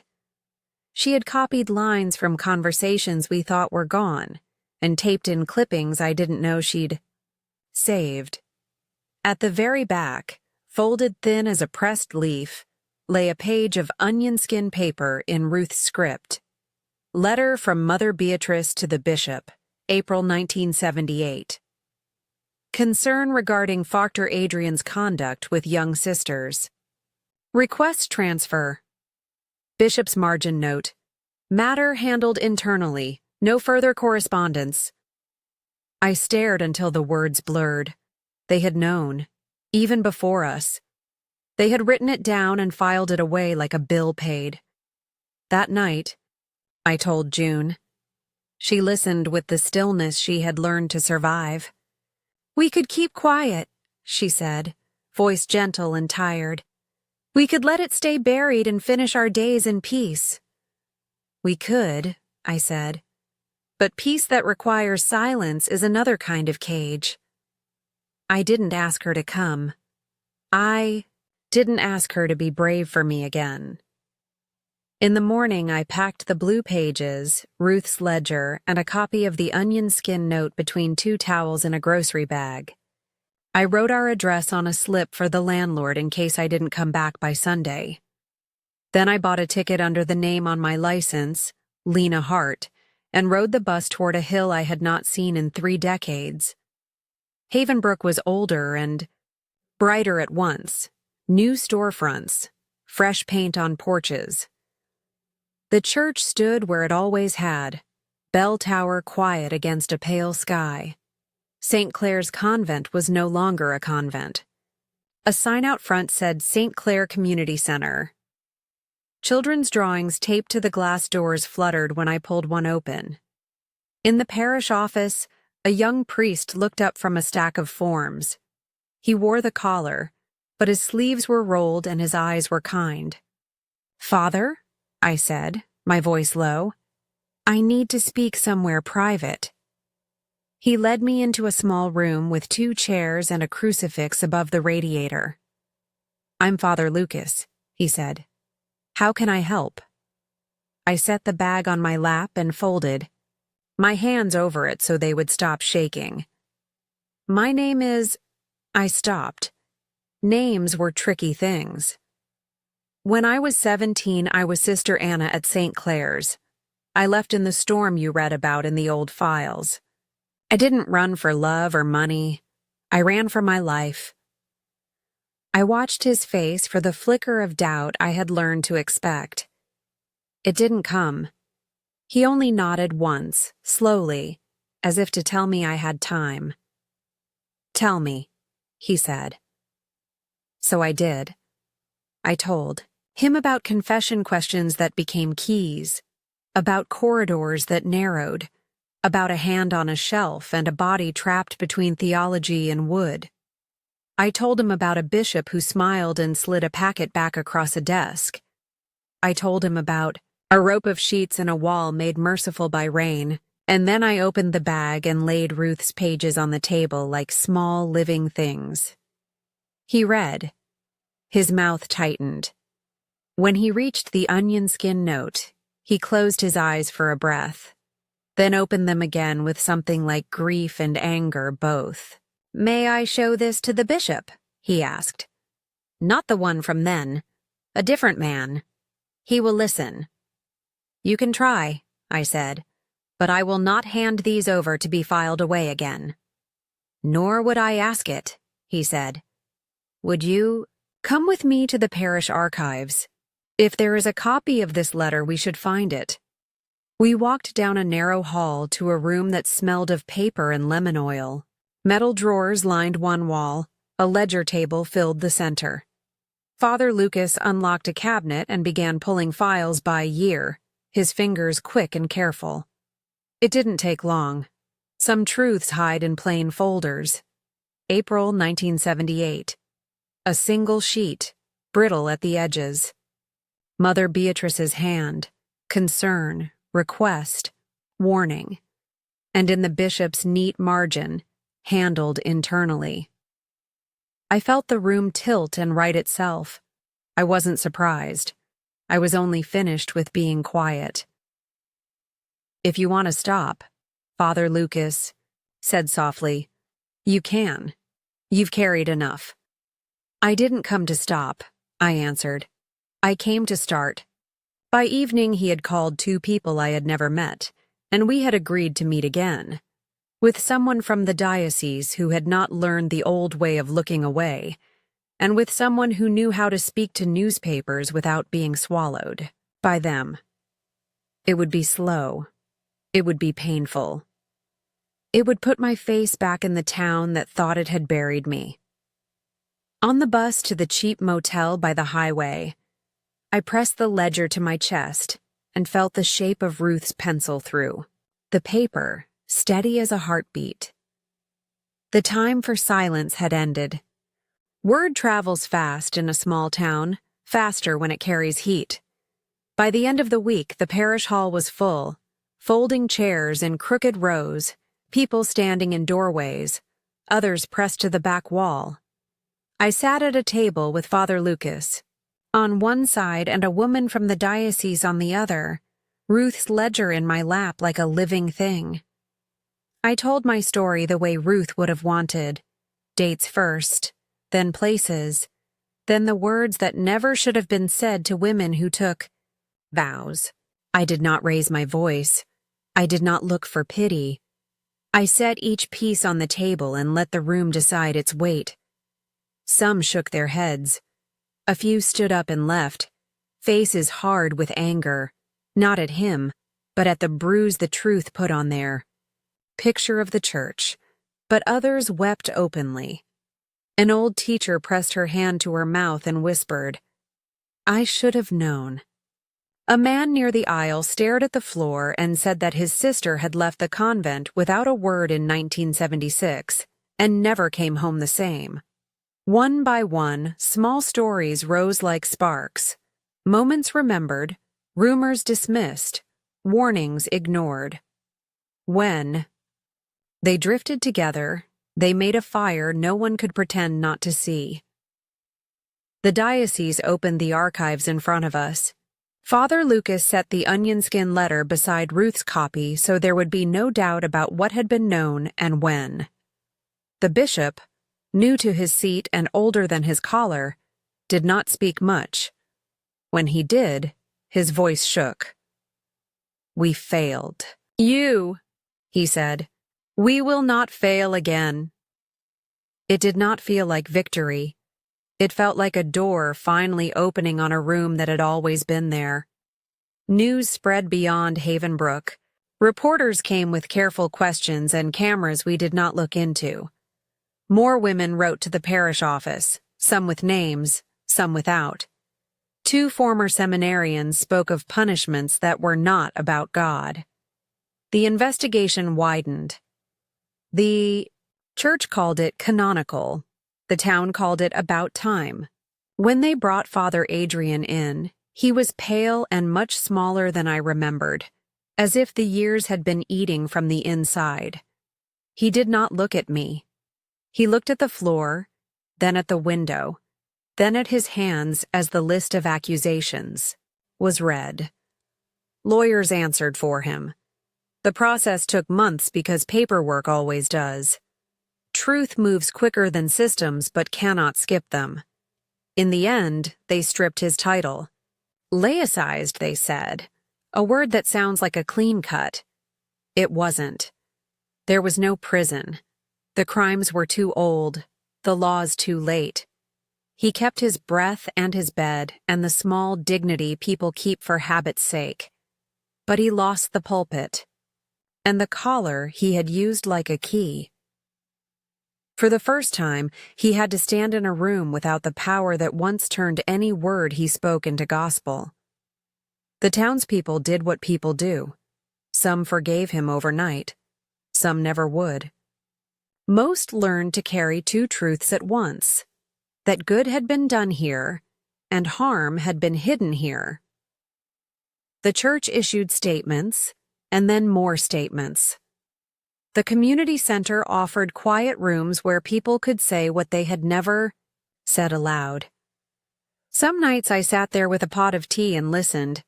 She had copied lines from conversations we thought were gone, and taped in clippings I didn't know she'd saved. At the very back, folded thin as a pressed leaf, lay a page of onion skin paper in Ruth's script. Letter from Mother Beatrice to the Bishop, April 1978. Concern regarding Dr. Adrian's conduct with young sisters. Request transfer. Bishop's margin note. Matter handled internally. No further correspondence. I stared until the words blurred. They had known, even before us. They had written it down and filed it away like a bill paid. That night, I told June. She listened with the stillness she had learned to survive. We could keep quiet, she said, voice gentle and tired. We could let it stay buried and finish our days in peace. We could, I said. But peace that requires silence is another kind of cage. I didn't ask her to come. I didn't ask her to be brave for me again. In the morning, I packed the blue pages, Ruth's ledger, and a copy of the onion skin note between 2 towels in a grocery bag. I wrote our address on a slip for the landlord in case I didn't come back by Sunday. Then I bought a ticket under the name on my license, Lena Hart, and rode the bus toward a hill I had not seen in 3 decades. Havenbrook was older and brighter at once. New storefronts, fresh paint on porches. The church stood where it always had, bell tower quiet against a pale sky. St. Clair's Convent was no longer a convent. A sign out front said St. Clair Community Center. Children's drawings taped to the glass doors fluttered when I pulled one open. In the parish office, a young priest looked up from a stack of forms. He wore the collar, but his sleeves were rolled and his eyes were kind. "Father?" I said, my voice low. "I need to speak somewhere private." He led me into a small room with 2 chairs and a crucifix above the radiator. "I'm Father Lucas," he said. "How can I help?" I set the bag on my lap and folded, my hands over it so they would stop shaking. My name is... I stopped. Names were tricky things. When I was 17, I was Sister Anna at St. Clair's. I left in the storm you read about in the old files. I didn't run for love or money. I ran for my life. I watched his face for the flicker of doubt I had learned to expect. It didn't come. He only nodded once, slowly, as if to tell me I had time. "Tell me," he said. So I did. I told him about confession questions that became keys, about corridors that narrowed, about a hand on a shelf and a body trapped between theology and wood. I told him about a bishop who smiled and slid a packet back across a desk. I told him about a rope of sheets in a wall made merciful by rain, and then I opened the bag and laid Ruth's pages on the table like small living things. He read. His mouth tightened. When he reached the onion skin note, he closed his eyes for a breath, then opened them again with something like grief and anger both. "May I show this to the bishop?" he asked. "Not the one from then. A different man. He will listen." "You can try," I said, "but I will not hand these over to be filed away again." "Nor would I ask it," he said. "Would you come with me to the parish archives? If there is a copy of this letter, we should find it." We walked down a narrow hall to a room that smelled of paper and lemon oil. Metal drawers lined one wall, a ledger table filled the center. Father Lucas unlocked a cabinet and began pulling files by year, his fingers quick and careful. It didn't take long. Some truths hide in plain folders. April 1978. A single sheet, brittle at the edges. Mother Beatrice's hand, concern, request, warning. And in the bishop's neat margin, handled internally. I felt the room tilt and right itself. I wasn't surprised. I was only finished with being quiet. "If you want to stop," Father Lucas said softly, "you can. You've carried enough." "I didn't come to stop," I answered. "I came to start." By evening he had called 2 people I had never met, and we had agreed to meet again. With someone from the diocese who had not learned the old way of looking away, and with someone who knew how to speak to newspapers without being swallowed by them. It would be slow. It would be painful. It would put my face back in the town that thought it had buried me. On the bus to the cheap motel by the highway, I pressed the ledger to my chest and felt the shape of Ruth's pencil through. The paper, steady as a heartbeat. The time for silence had ended. Word travels fast in a small town, faster when it carries heat. By the end of the week, the parish hall was full, folding chairs in crooked rows, people standing in doorways, others pressed to the back wall. I sat at a table with Father Lucas. On one side and a woman from the diocese on the other, Ruth's ledger in my lap like a living thing. I told my story the way Ruth would have wanted. Dates first, then places, then the words that never should have been said to women who took vows. I did not raise my voice. I did not look for pity. I set each piece on the table and let the room decide its weight. Some shook their heads. A few stood up and left, faces hard with anger, not at him, but at the bruise the truth put on there. Picture of the church, but others wept openly. An old teacher pressed her hand to her mouth and whispered, "I should have known." A man near the aisle stared at the floor and said that his sister had left the convent without a word in 1976 and never came home the same. One by one, small stories rose like sparks. Moments remembered, rumors dismissed, warnings ignored. When they drifted together, they made a fire no one could pretend not to see. The diocese opened the archives in front of us. Father Lucas set the onion skin letter beside Ruth's copy so there would be no doubt about what had been known and when. The bishop, new to his seat and older than his collar, did not speak much. When he did, his voice shook. "We failed. You," he said. "We will not fail again." It did not feel like victory. It felt like a door finally opening on a room that had always been there. News spread beyond Havenbrook. Reporters came with careful questions and cameras we did not look into. More women wrote to the parish office, some with names, some without. 2 former seminarians spoke of punishments that were not about God. The investigation widened. The church called it canonical. The town called it about time. When they brought Father Adrian in, he was pale and much smaller than I remembered, as if the years had been eating from the inside. He did not look at me. He looked at the floor, then at the window, then at his hands as the list of accusations was read. Lawyers answered for him. The process took months because paperwork always does. Truth moves quicker than systems but cannot skip them. In the end, they stripped his title. Laicized, they said, a word that sounds like a clean cut. It wasn't. There was no prison. The crimes were too old, the laws too late. He kept his breath and his bed and the small dignity people keep for habit's sake. But he lost the pulpit, and the collar he had used like a key. For the first time, he had to stand in a room without the power that once turned any word he spoke into gospel. The townspeople did what people do. Some forgave him overnight. Some never would. Most learned to carry 2 truths at once, that good had been done here and harm had been hidden here. The church issued statements, and then more statements. The community center offered quiet rooms where people could say what they had never said aloud. Some nights I sat there with a pot of tea and listened.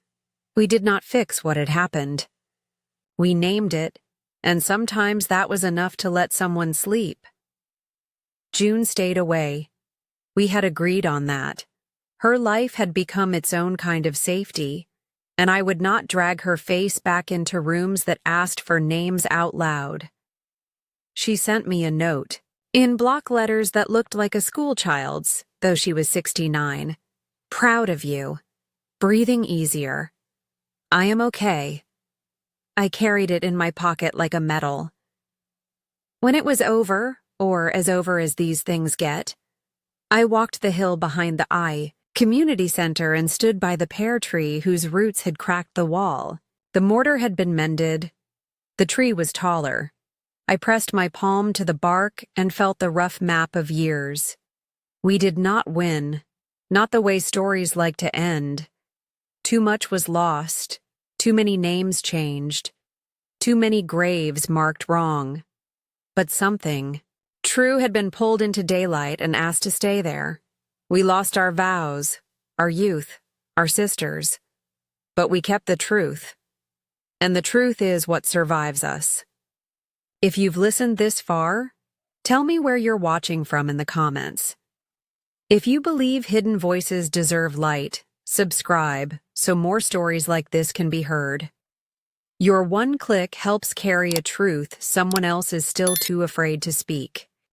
We did not fix what had happened. We named it, and sometimes that was enough to let someone sleep. June stayed away. We had agreed on that. Her life had become its own kind of safety, and I would not drag her face back into rooms that asked for names out loud. She sent me a note, in block letters that looked like a schoolchild's, though she was 69. "Proud of you. Breathing easier. I am okay." I carried it in my pocket like a medal. When it was over, or as over as these things get, I walked the hill behind the community center and stood by the pear tree whose roots had cracked the wall. The mortar had been mended. The tree was taller. I pressed my palm to the bark and felt the rough map of years. We did not win, not the way stories like to end. Too much was lost, too many names changed, too many graves marked wrong. But something true had been pulled into daylight and asked to stay there. We lost our vows, our youth, our sisters, but we kept the truth. And the truth is what survives us. If you've listened this far, tell me where you're watching from in the comments. If you believe hidden voices deserve light, subscribe so more stories like this can be heard. Your one click helps carry a truth someone else is still too afraid to speak.